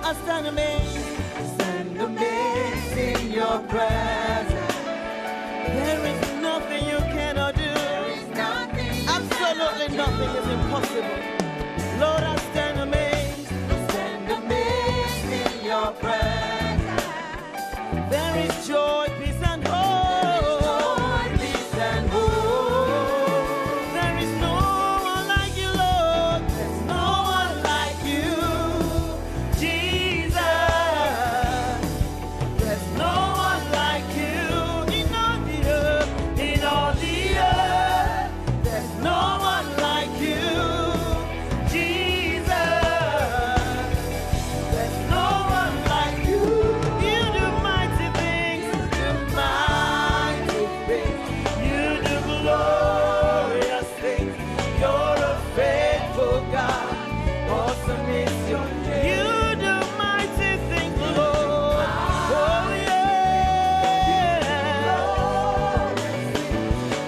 I stand amazed. Stand amazed in your presence. There is nothing you cannot do. Absolutely nothing is impossible. Lord, I stand amazed. Stand amazed in your presence. There is joy, peace, and hope. Joy, peace, and hope. There is no one like you, Lord. There's no one like you, Jesus. There's no one like you in all the earth, in all the earth. There's no one like you, Jesus. There's no one like you. You do mighty things, you do mighty things. You do glorious things. You're a faithful God. Awesome is your name. You do mighty things, Lord. Oh yeah.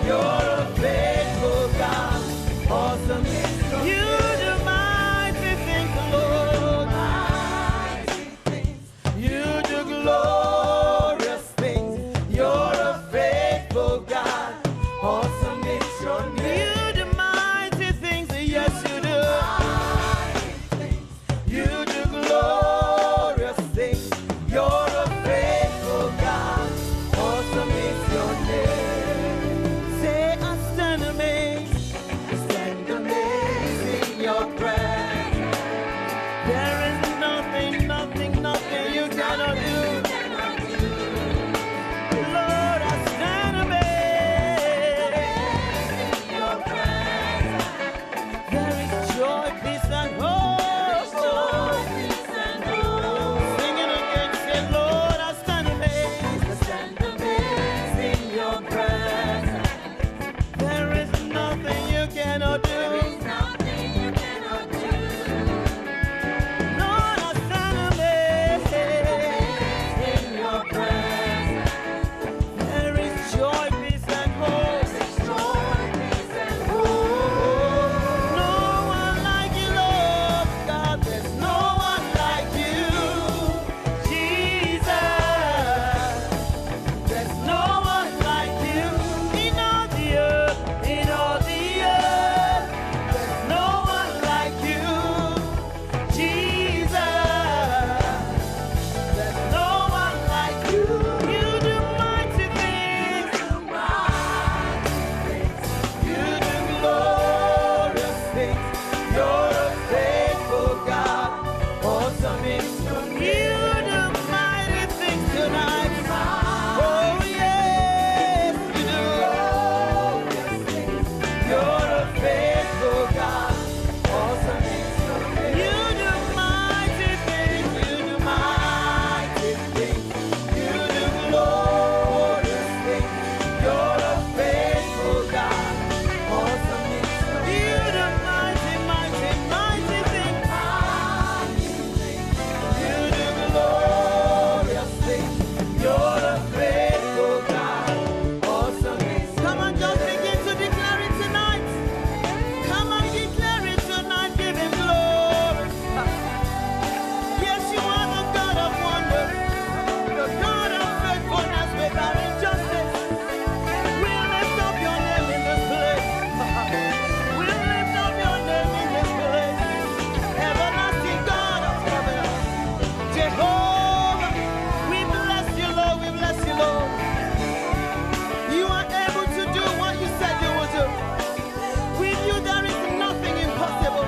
You're a faithful God. Awesome is your name. You do mighty things, Lord. You do glorious things. You're a faithful God. Awesome is your name. You do mighty things, yes you do. You do glorious things. You're a faithful God. Awesome is your name. Say I stand amazed. stand amazed in your presence. There is nothing you cannot do. Lord, I stand amazed. In your presence. There is joy, peace, and hope. Joy, peace, and hope. Sing it again, say, Lord, I stand amazed. Stand amazed in your presence. There is nothing you cannot do. Nothing you cannot do. Lord, I stand amazed. In your presence. There is joy, peace, and hope. Joy, peace, and hope. No one like you, Lord God. There's no one like you, Jesus. There's no one like you in all the earth, in all the earth. There's no one like you, Jesus. There's no one like you. You do mighty things. You do glorious things. You're a faithful God. Awesome is your name. You do mighty things tonight. Oh yes, you do. You're a faithful God. Awesome is your name. You do mighty things. You do mighty things. You do glorious things. You're a faithful God. Awesome is your name. You do mighty, mighty, mighty things. You do glorious things. You're a faithful God. Awesome is. Come on, just begin to declare it tonight. Come on, declare it tonight. Give him glory. Yes, you are the God of wonder, the God of faithfulness without injustice. We lift up your name in this place. We lift up your name in this place. Everlasting God of heaven, Jehovah, we bless you, Lord. We bless you, Lord. You are able to do what you said you would do. With you, there is nothing impossible.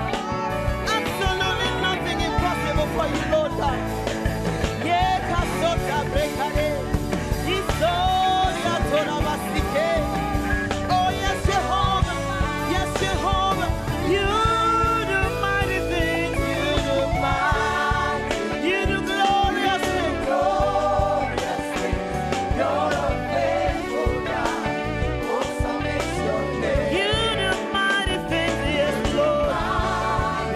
Absolutely nothing impossible for you, Lord God. Yeah, kasota brekare. Isoria torabasike. Oh, yes, Jehovah. Yes, Jehovah. You do mighty things. You do mighty. You do glorious things. Glorious things. You're a faithful God. Awesome is your name. You do mighty things, yes, Lord.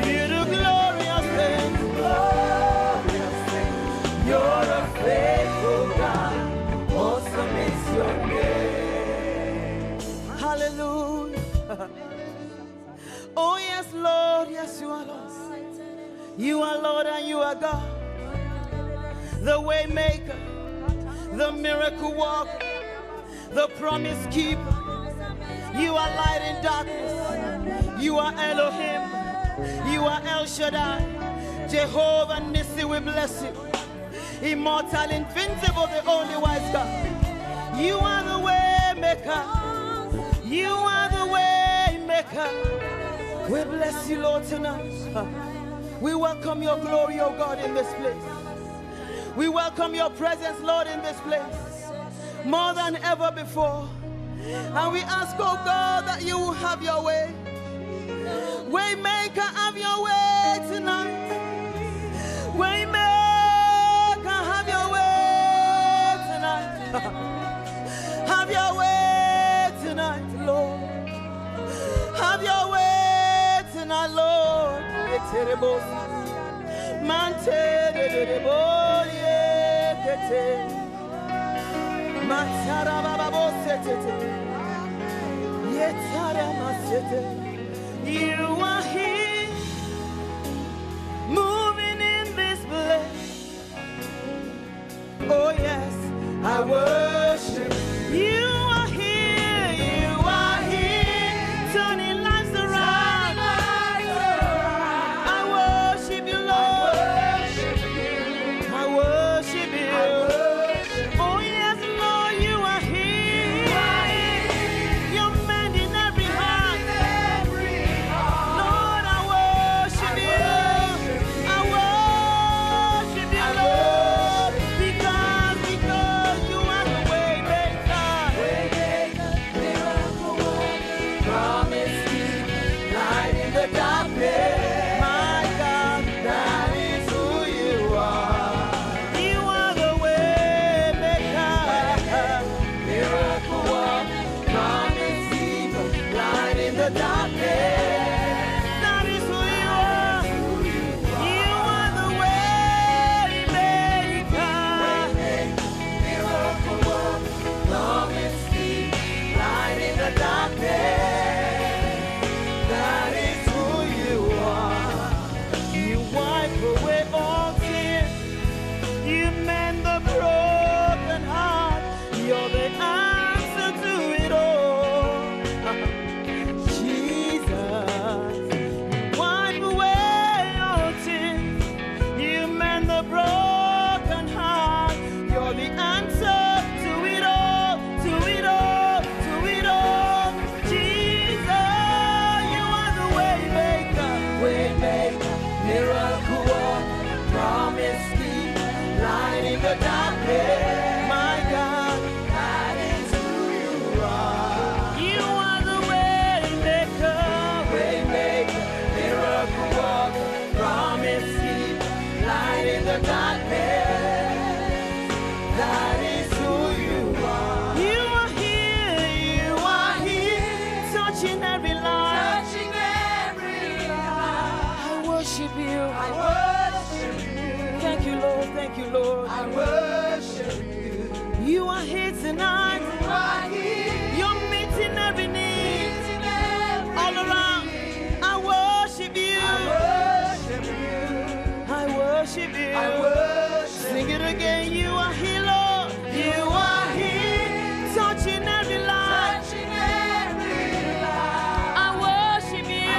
You do glorious things. Glorious things. You're a Faithful God. Awesome is your name. hallelujah. Oh, yes, Lord. Yes, you are Lord. You are Lord and you are God. the way maker, the miracle worker, the promise keeper. You are light in darkness. You are Elohim. You are El Shaddai. Jehovah Nissi, we bless you. Immortal, invincible, the only wise God. You are the way maker. You are the way maker. We bless you, Lord, tonight. We welcome your glory, oh God, in this place. We welcome your presence, Lord, in this place, more than ever before. And we ask, oh God, that you will have your way. Waymaker, have your way tonight. Waymaker, have your way tonight. Have your way tonight, Lord. Have your way tonight, Lord. You are here, moving in this place. Oh yes, I worship you. Are here, you are here, turning lives around. I worship you, Lord. I worship you. Oh yes, Lord, you are here. You're mending every heart. Lord, I worship you. I worship you, Lord, because you are the way maker. Miracle worker, promise keeper, light in the darkness. My God, that is who you are. You are the way maker. Miracle worker, promise keeper, light in the darkness. That is who you are. You are the way maker. Miracle worker, promise keeper, light in the darkness. That is who you are. You wipe away all tears. You mend the broken heart. You're the answer to it all. Jesus, you wipe away all tears. You mend the broken heart. You're the answer to it all, to it all, to it all. Jesus, you are the way maker, miracle worker, promise keeper, light in the darkness. My God, that is who you are. You are the way maker, miracle worker, promise keeper, light in the darkness. That is who you are. You are here, touching every life. I worship you. Thank you, Lord. Thank you, Lord. I worship you. You are here tonight. You're meeting every need. All around. I worship you. I worship you. Sing it again. You are here, Lord. You are here, touching every life. I worship you.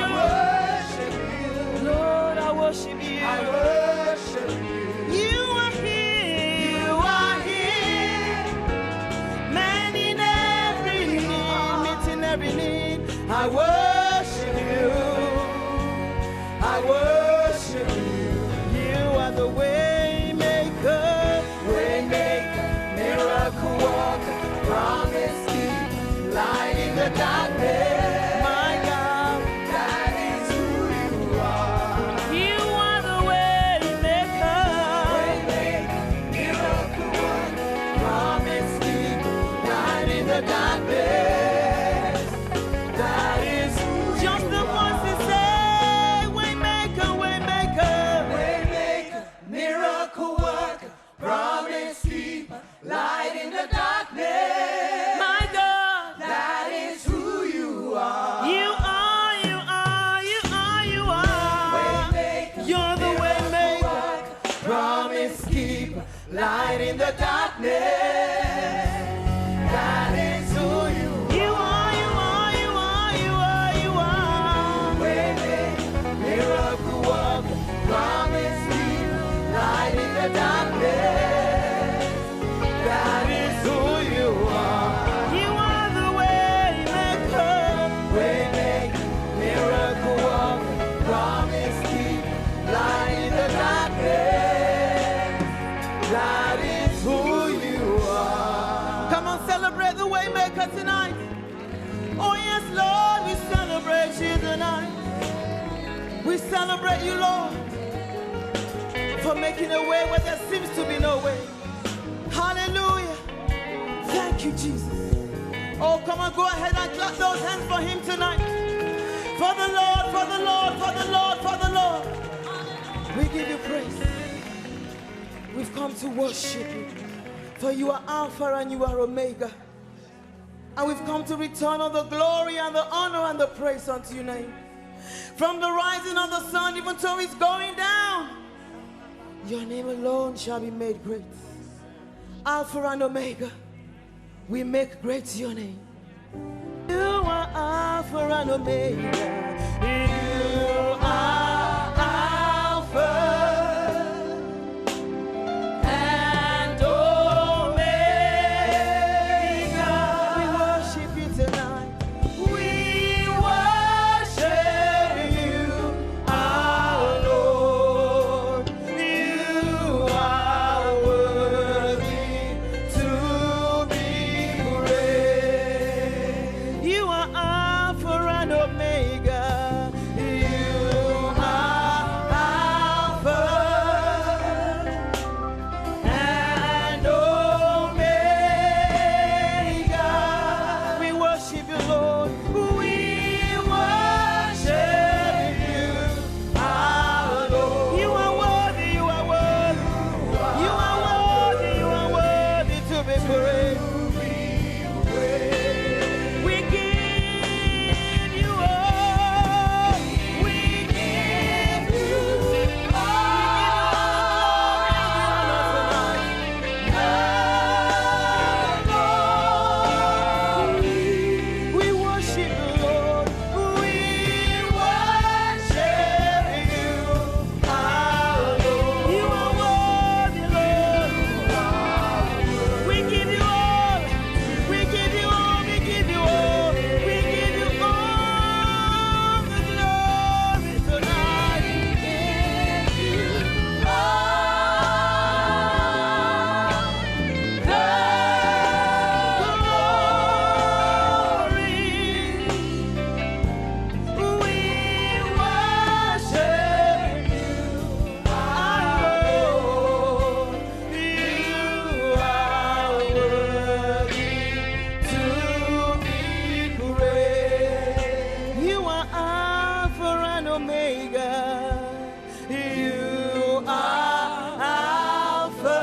Lord, I worship you. You are here, mending every need, meeting every need. I worship you. I worship you. You are the way maker, miracle worker, promise keeper, light in the darkness. My God, that is who you are. You are the way maker, miracle worker, promise keeper, light in the darkness. That is who just the voice to say, waymaker, miracle worker, promise keeper, light in the darkness. My God, that is who you are. You are. You're the way maker, promise keeper, We celebrate you, Lord, for making a way where there seems to be no way. Hallelujah. Thank you, Jesus. Oh, come on, go ahead and clap those hands for him tonight. For the Lord, for the Lord, for the Lord, for the Lord. We give you praise. We've come to worship you. For you are Alpha and you are Omega. And we've come to return all the glory and the honor and the praise unto your name. From the rising of the sun even till it's going down, your name alone shall be made great. Alpha and Omega, we make great your name. You are Alpha and Omega. You are Alpha and Omega. We worship you tonight. We worship you, our Lord. You are worthy to be praised. You are Alpha and Omega. You are Alpha and Omega. We worship you, Lord. We worship you, our Lord. You are worthy, you are worthy. You are worthy, you are worthy to be praised. We give you all. We give you all. We worship you, Lord. We worship you, our Lord. You are worthy, Lord. We give you all. We give you all. We give you all. We give you all the glory tonight. We give you you are Alpha and Omega. You are Alpha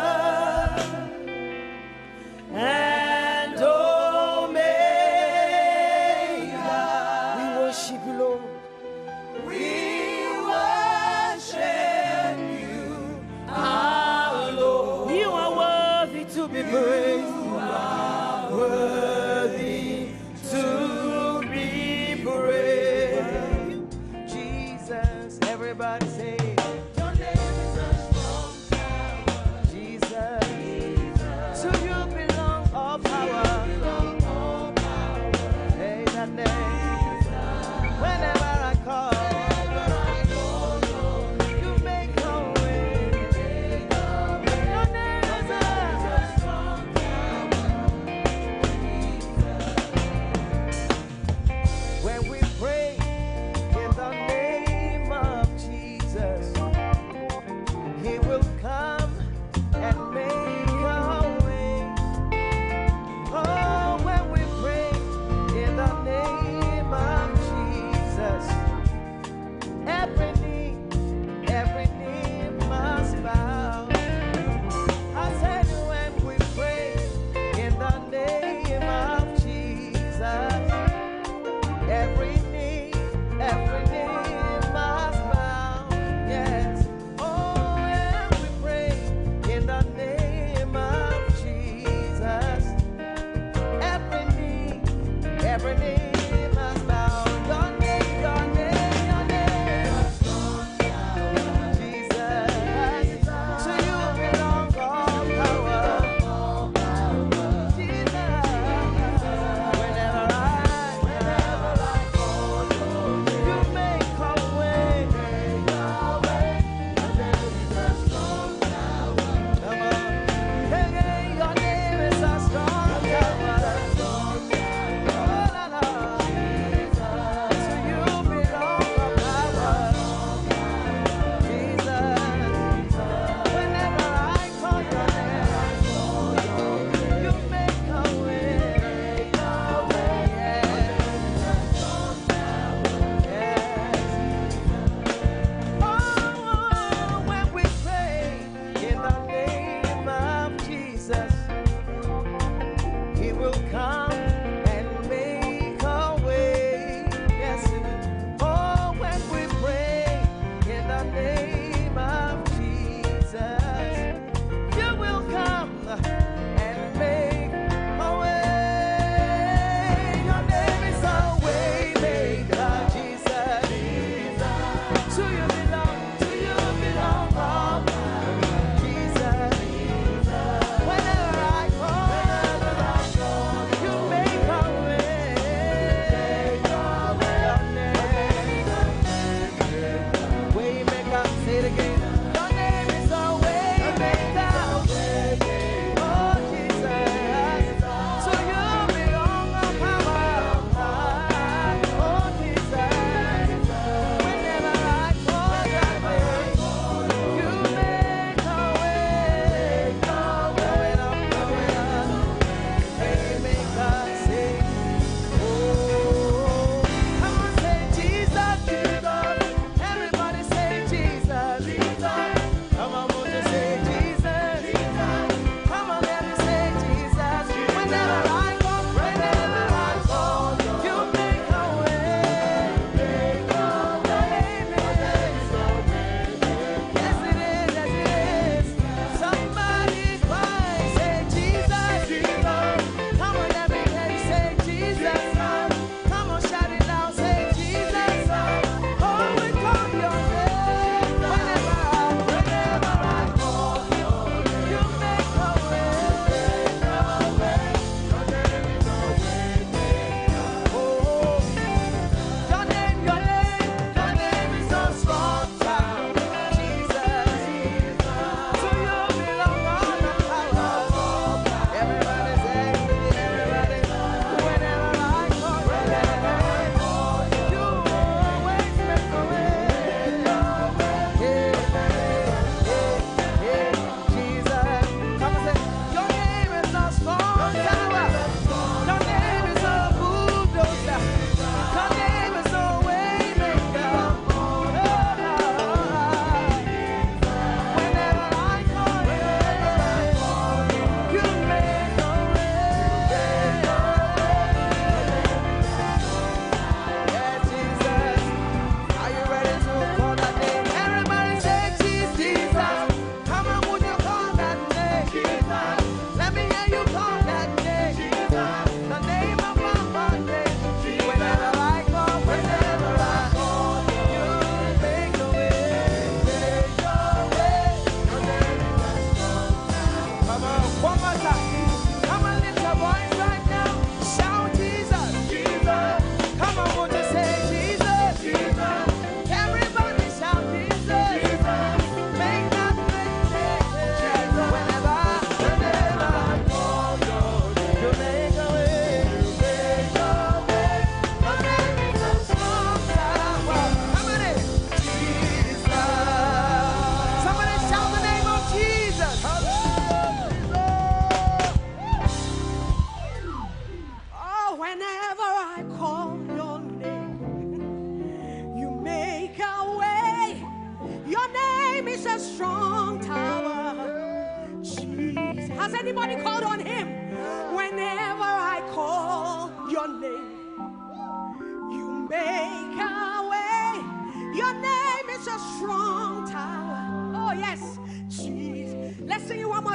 and Omega. We worship you, Lord. We worship you, our Lord. You are worthy to be praised. You are worthy to be praised. Jesus, everybody say, your name is a strong tower. Jesus, to you belong all power. Hey, that name. Whenever I call, you make a way. Your name is a strong tower.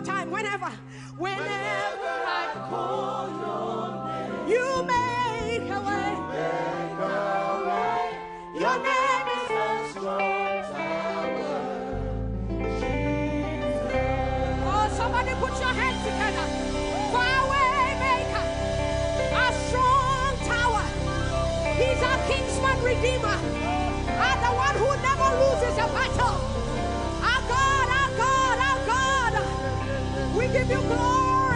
time. Whenever I call your name, you make a way. Your name is a strong tower. Oh, somebody put your hands together. Far way maker, a strong tower. He's our kinsman redeemer, and the one who never loses a battle. Our God, our God, our God. We give you glory.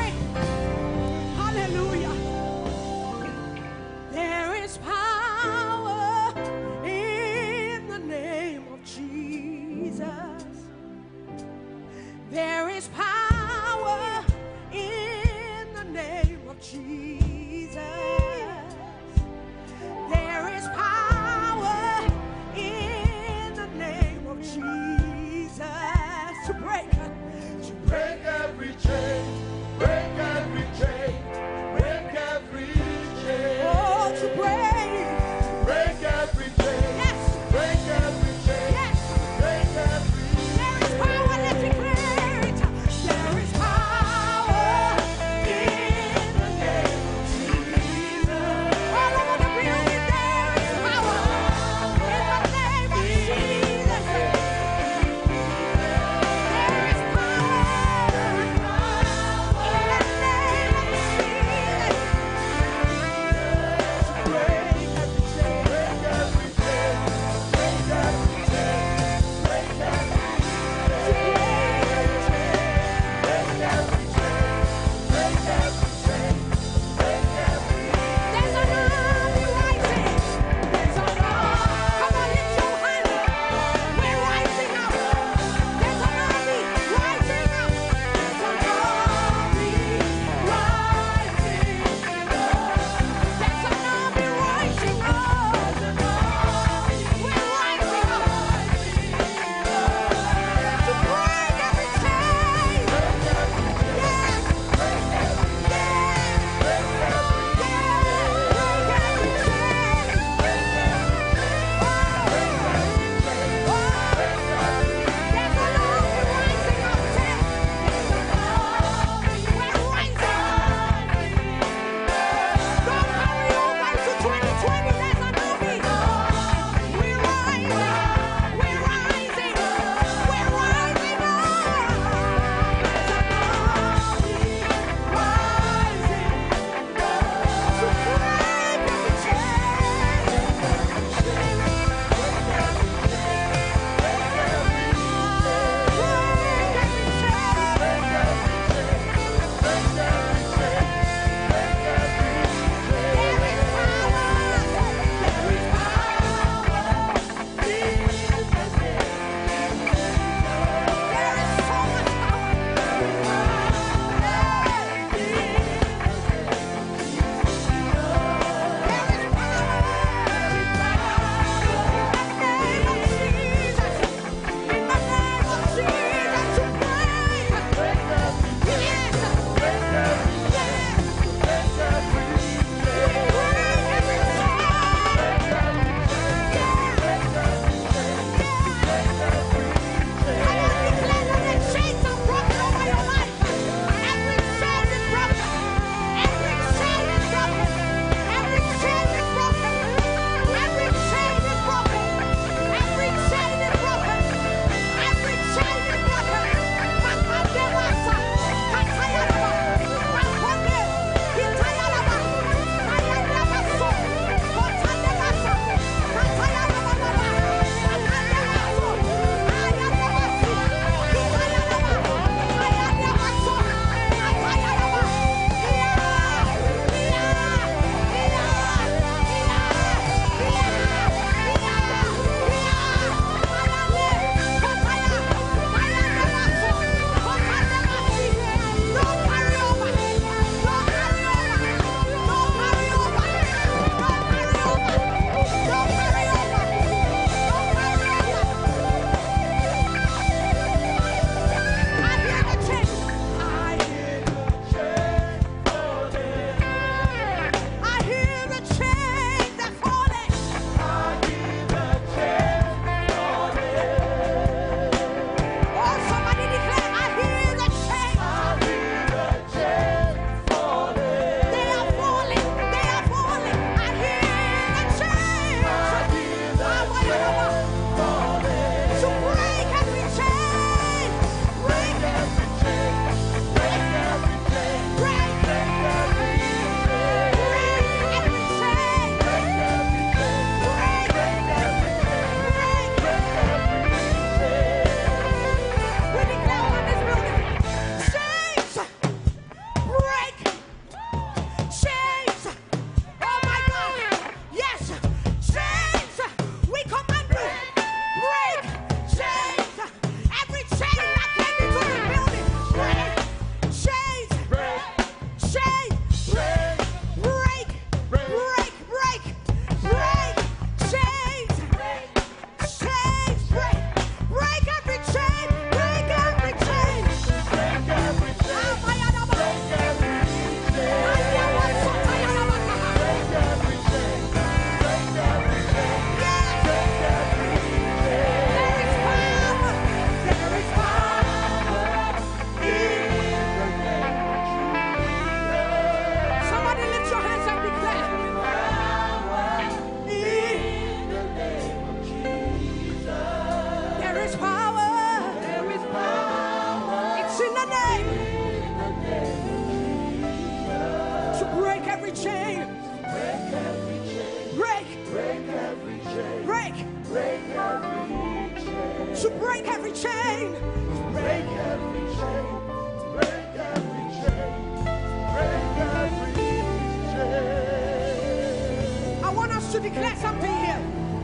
to declare something here.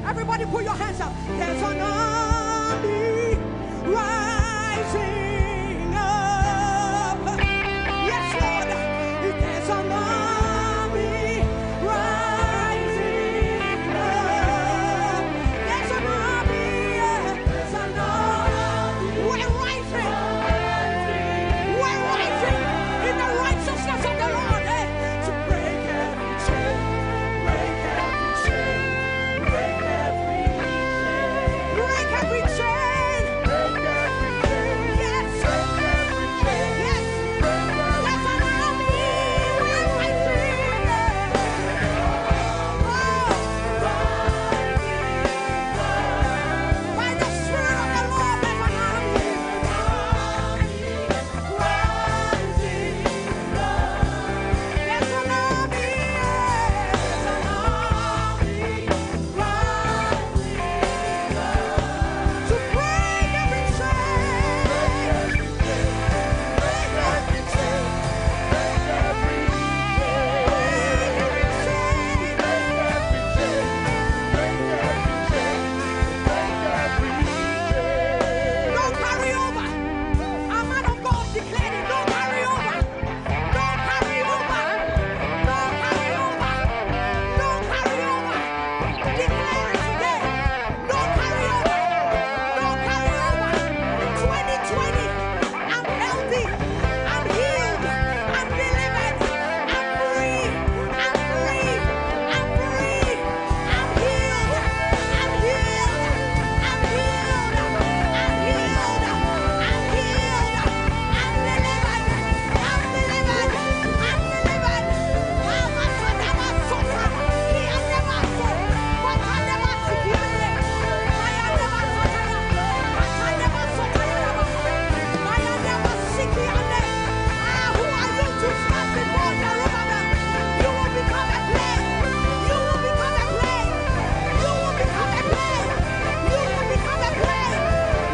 Everybody put your hands up. There's an army rising up. Yes, Lord. There's an army rising up. There's an army. There's an army. We're rising. We're rising in the righteousness of the Lord. To break every chain. Break every chain. Break every chain. Break every chain. Break every chain. Yes. Break every chain. Yes. There's an army rising. By the Spirit of the Lord, there's an army rising. There's an army. There's an army rising to break every chain. Break every chain. Break every Don't carry over. A man of God declared it. Don't carry over. Don't carry over. Don't carry over. Don't carry over. Declare it today. Don't carry over. Don't carry over. In 2020, I'm healthy. I'm healed. I'm delivered. I'm free. I'm free. I'm free. I'm healed. I'm healed. I'm healed. I'm healed. I'm healed. I'm delivered. I'm delivered. I'm delivered. Who are you to stand before Zerubbabel? You will become a plague. You will become a plague. You will become a plague. You will become a plague.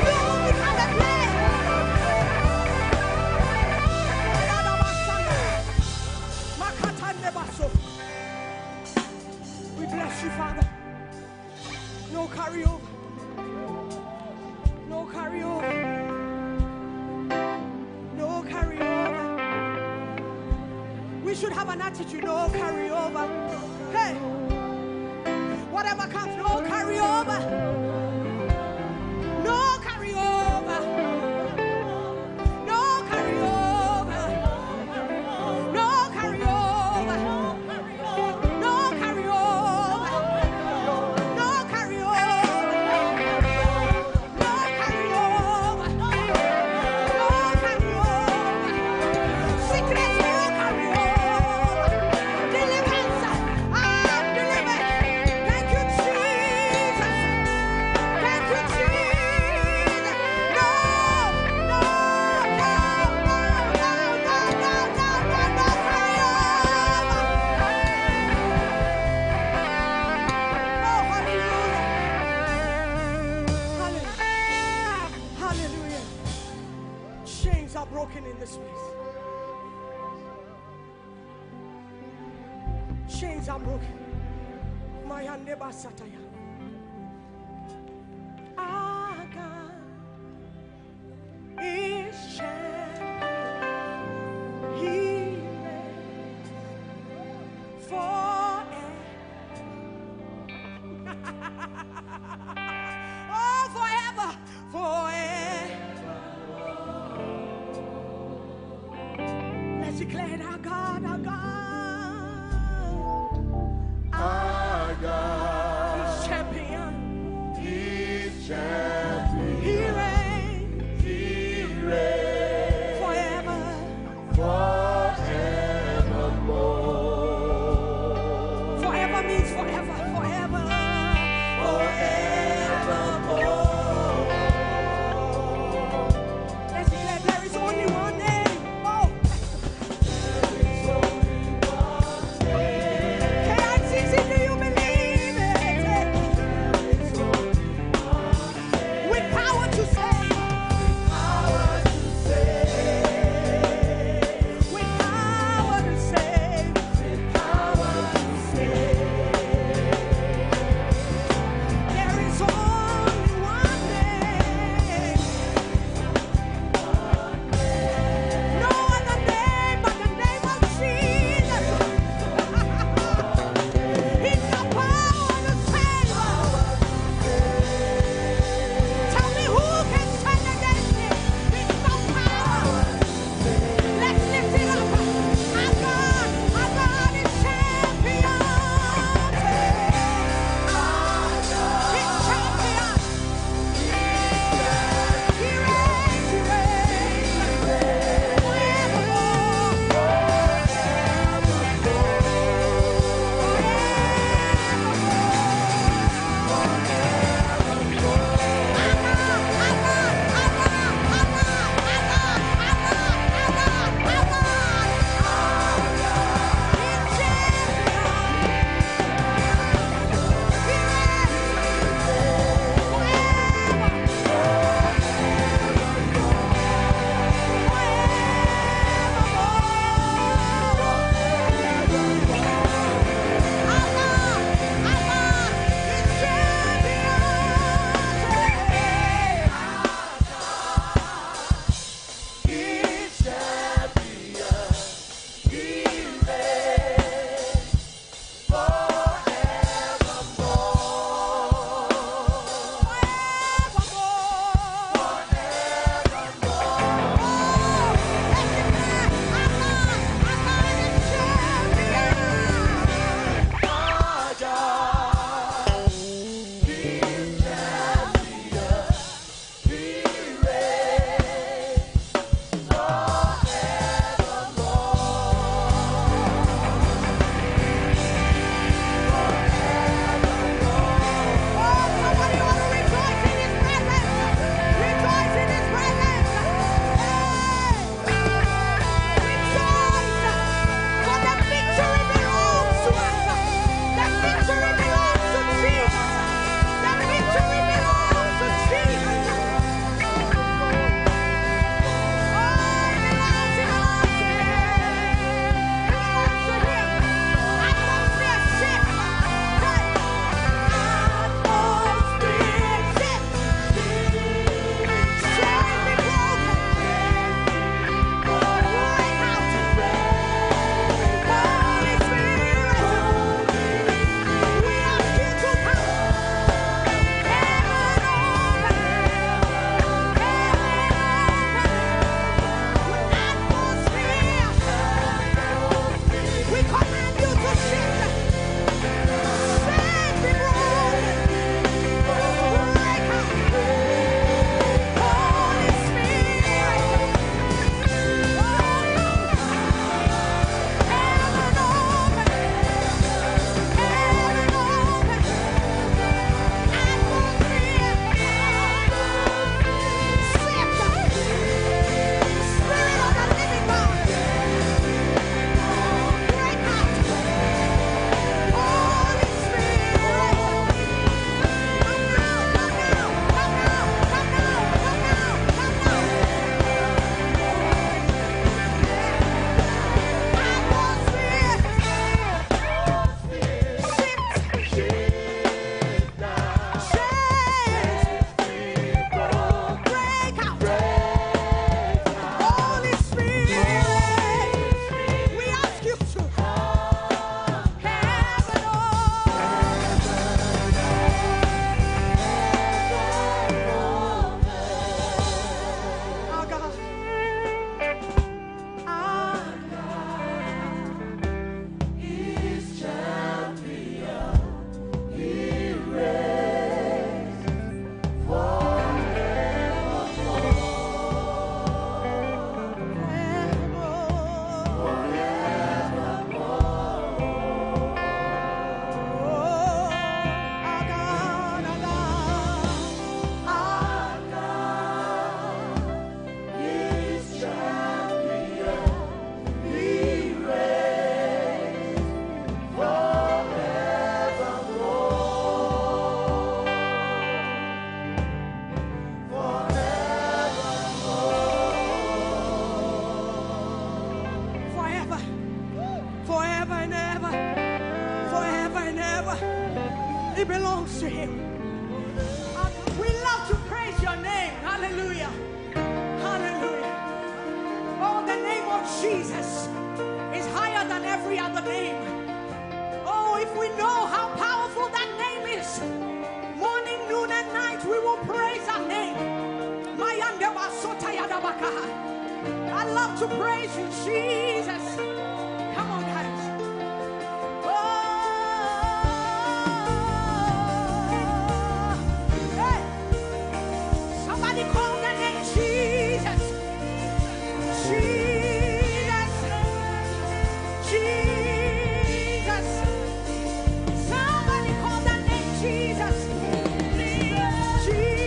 You will become a plague. We bless you, Father. No carryover. No carryover. No carryover. We should have an attitude. No carryover. Hey, whatever comes, no carryover. No carryover. No carryover. No carryover. No carryover. No carryover. No carryover. No carryover. Sickness will carry over. Deliverance, I'm delivered. Thank you, Jesus. Thank you, Jesus. No, no, no, no, no, no, no, no, no carry over. Oh, hallelujah. Hallelujah. Hallelujah. Chains are broken in this place. Chains are broken. My neighbor Sataya. Our God is champion. He reigns forever. Oh, forever, forever. Let's declare it, our God, our God. Our God He's champion. is champion. He reigns He reigns forever. forevermore. Forever means forever, forever. Forevermore. Let's declare there is only one name. Oh, forever and ever. Forever and ever. It belongs to him. We love to praise your name. Hallelujah. Hallelujah. Oh, the name of Jesus is higher than every other name. Oh, if we know how powerful that name is, morning, noon, and night, we will praise that name. I love to praise you, Jesus. Come on, guys. Oh, hey. Somebody call the name Jesus. Jesus. Jesus. Somebody call the name Jesus. Jesus.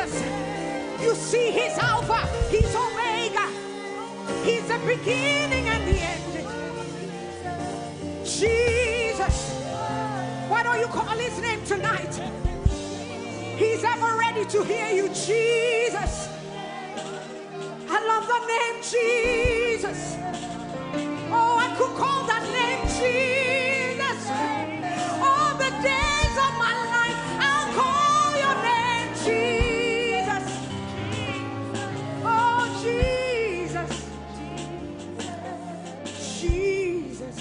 Jesus. You see, He's Alpha, He's Omega, He's the beginning and the end. Jesus. Why don't you call His name tonight? He's ever ready to hear you. Jesus. I love the name Jesus. Oh, I could call that name Jesus. All the days of my life, I'll call your name Jesus. Oh, Jesus. Jesus.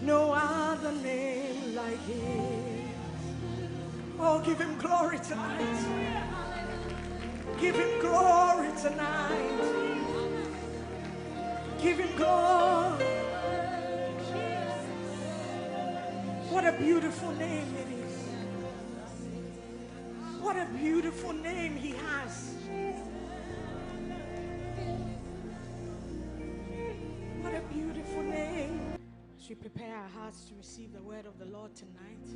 No other name like His. Oh, give Him glory tonight. Give Him glory tonight. Give Him glory. What a beautiful name it is. What a beautiful name He has. What a beautiful name. As we prepare our hearts to receive the word of the Lord tonight.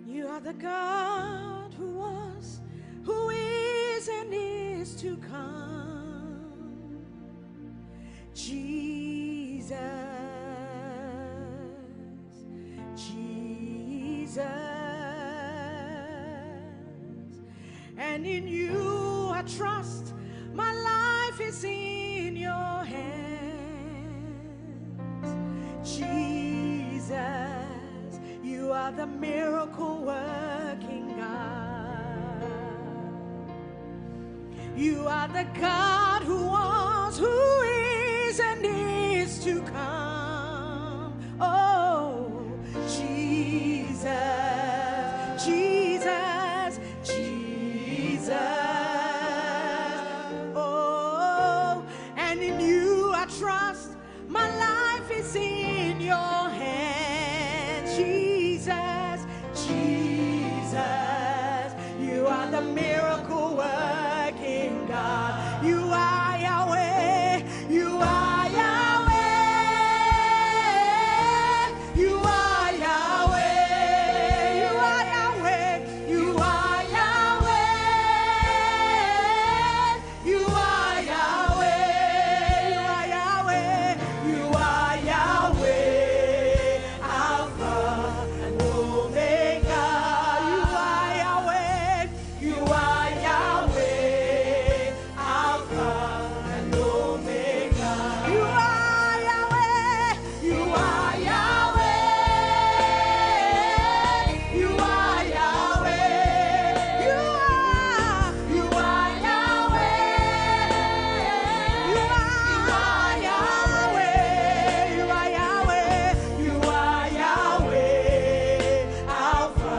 You are the God who was, who is, and is to come. Jesus, Jesus, and in you I trust. My life is in your hands. Jesus, you are the miracle working God. You are the God who was, who is, and is to come. Oh, Jesus, Jesus, Jesus. Oh, and in you I trust. My life is in your hands. Jesus, Jesus, you are the miracle working God. You are Yahweh, you are Yahweh, you are Yahweh, you are Yahweh, you are Yahweh, you are Yahweh, you are Yahweh, Alpha and Omega. You are Yahweh, you are Yahweh, Alpha and Omega. You are Yahweh, you are Yahweh, you are Yahweh, you are Yahweh, you are Yahweh, you are Yahweh, you are Yahweh, Alpha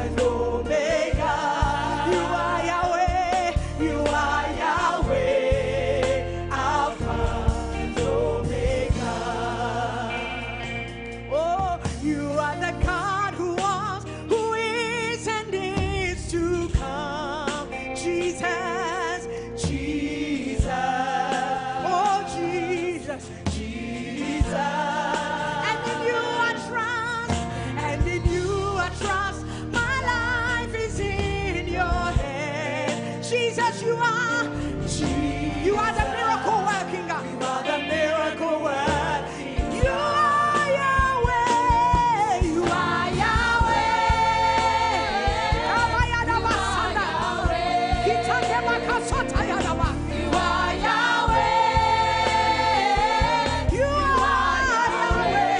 and Omega. You are Yahweh, you are Yahweh, Alpha and Omega. Oh, you are the God who was, who is, and is to come. Jesus, Jesus. Oh, Jesus, Jesus. And in you I trust, and in you I trust. My life is in your hands. Jesus, you are. You are the miracle working God. You are the miracle working. You are Yahweh. You are Yahweh. Kamayadabasana. Kitakemakasotayadaba. You are Yahweh. You are Yahweh.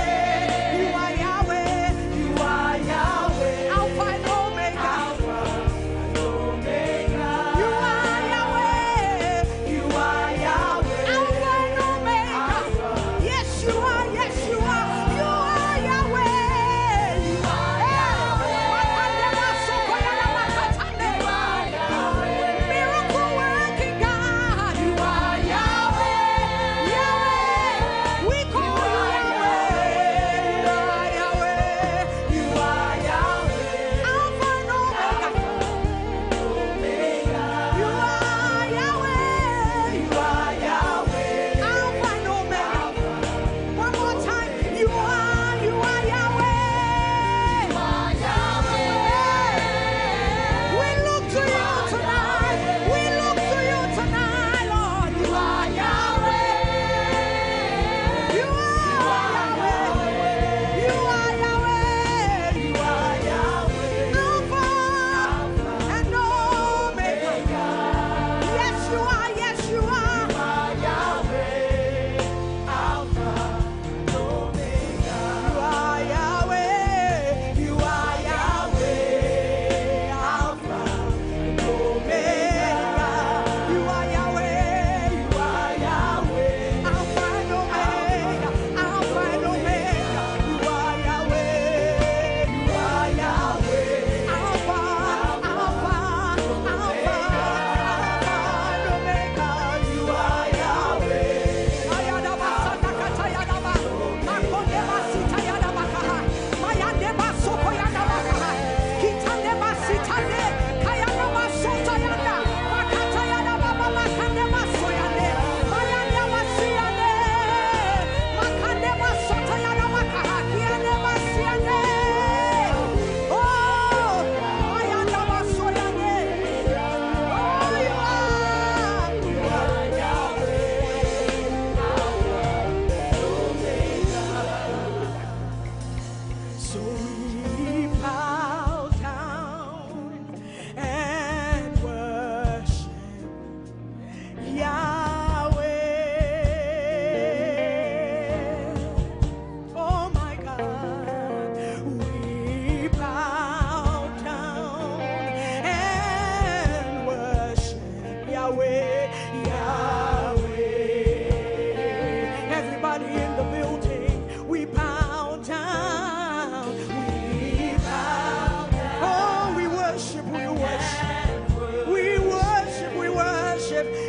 You are Yahweh. You are Yahweh. Alpha and Omega. Alpha and Omega. You are Yahweh. You are Yahweh.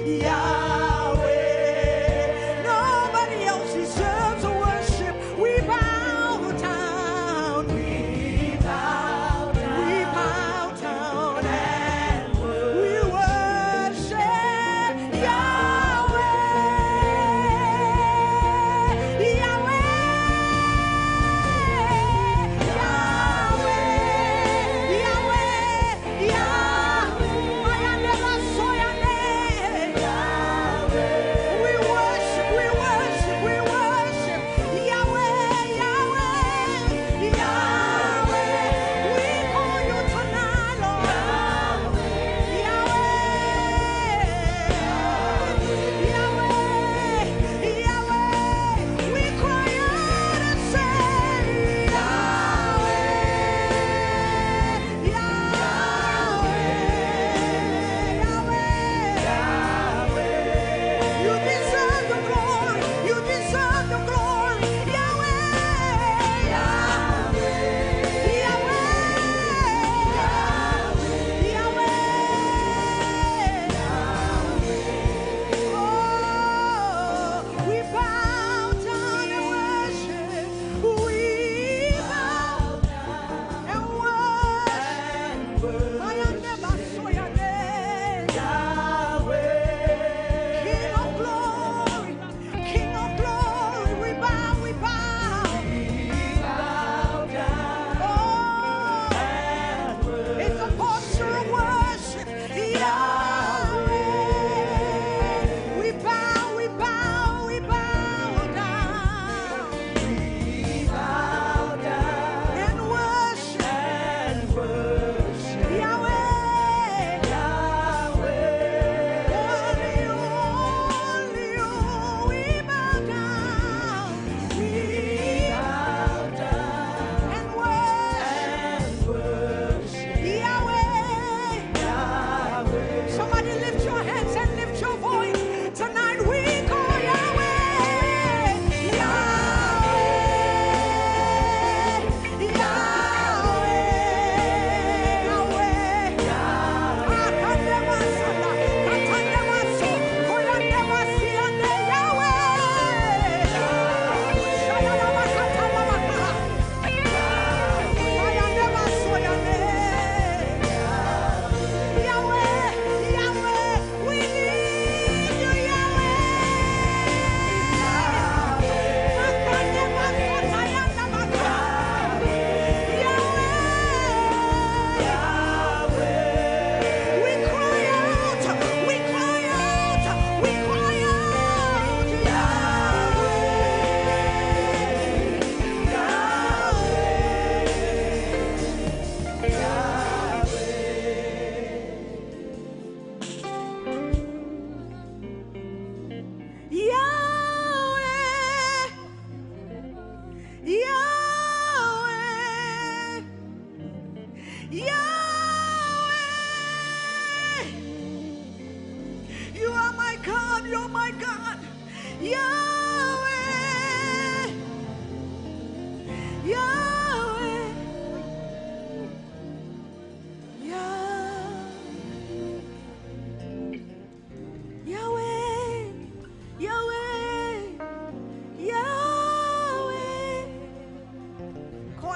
Yahweh. Nobody else deserves worship. We bow down. We bow down. We bow down and we worship Yahweh. Yahweh.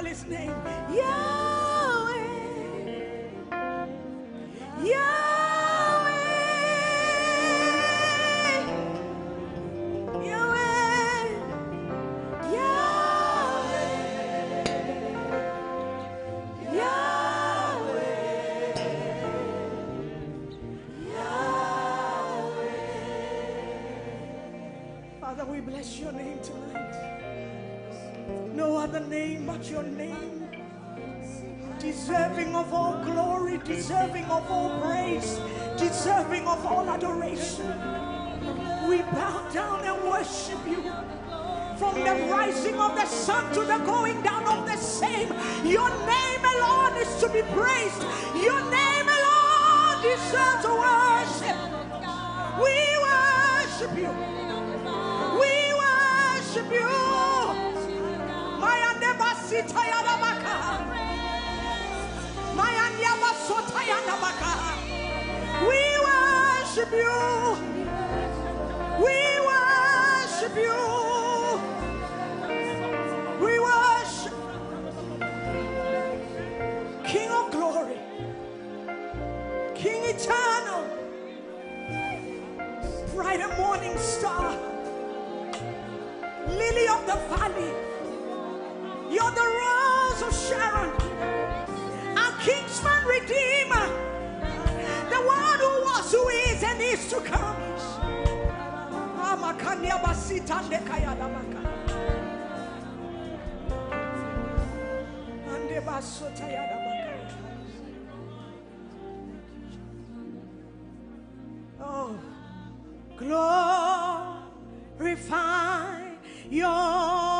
His name, Yahweh, Yahweh, Yahweh, Yahweh, Yahweh, Yahweh. Father, we bless your name tonight. No other name but your name, deserving of all glory, deserving of all praise, deserving of all adoration. We bow down and worship you. From the rising of the sun to the going down of the same, your name alone is to be praised. Your name alone deserves worship. We worship you. We worship you. We worship you. you. We worship King of glory, King eternal, bright and morning star, lily of the valley. You're the rose of Sharon, our kinsman redeemer, the one who was, who is, and is to come. Oh, glorify your